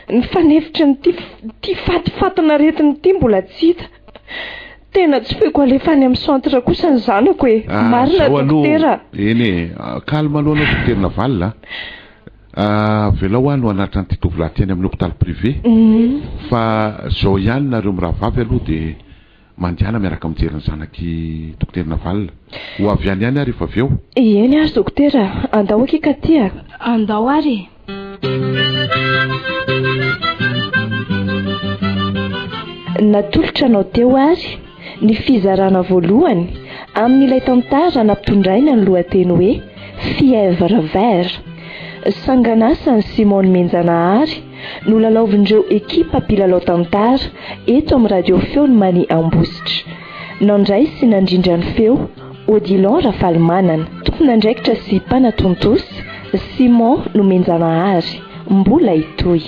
Ny fanefitra ny fatifatana aretin'ny ity mbola tsy hita. Tena tsy feko alefa any amin'ny centre kosa ny zanako e. Marina dokotera. Eny kalma aloha dokotera Naval. Velao no anatra ny tovolahy teny amin'ny hôpital privé. Fa zao ihany nareo miravavy aloha dia mandihana miaraka mijery ny zanaky dokotera Naval. Ho avy ihany ary rehefa avy eo. Eny ary dokotera, andao akika tia. Andao ary. Natolotra anao teo ary ny fizarana voalohany amin'ilay tantara nampitondraina ny lohateny hoe Fièvre Vert. Sanganasany Simone Menjanahary no lalaovindreo ekipa mpilalao tantara eto amin'ny radio feo ny Mani Ambositra. Nandray sy nandrindra ny feo Odilon Rafalmanana, tompon'andraikitra sy mpanatontosa Simon no Menjanahary. Mbola itoy.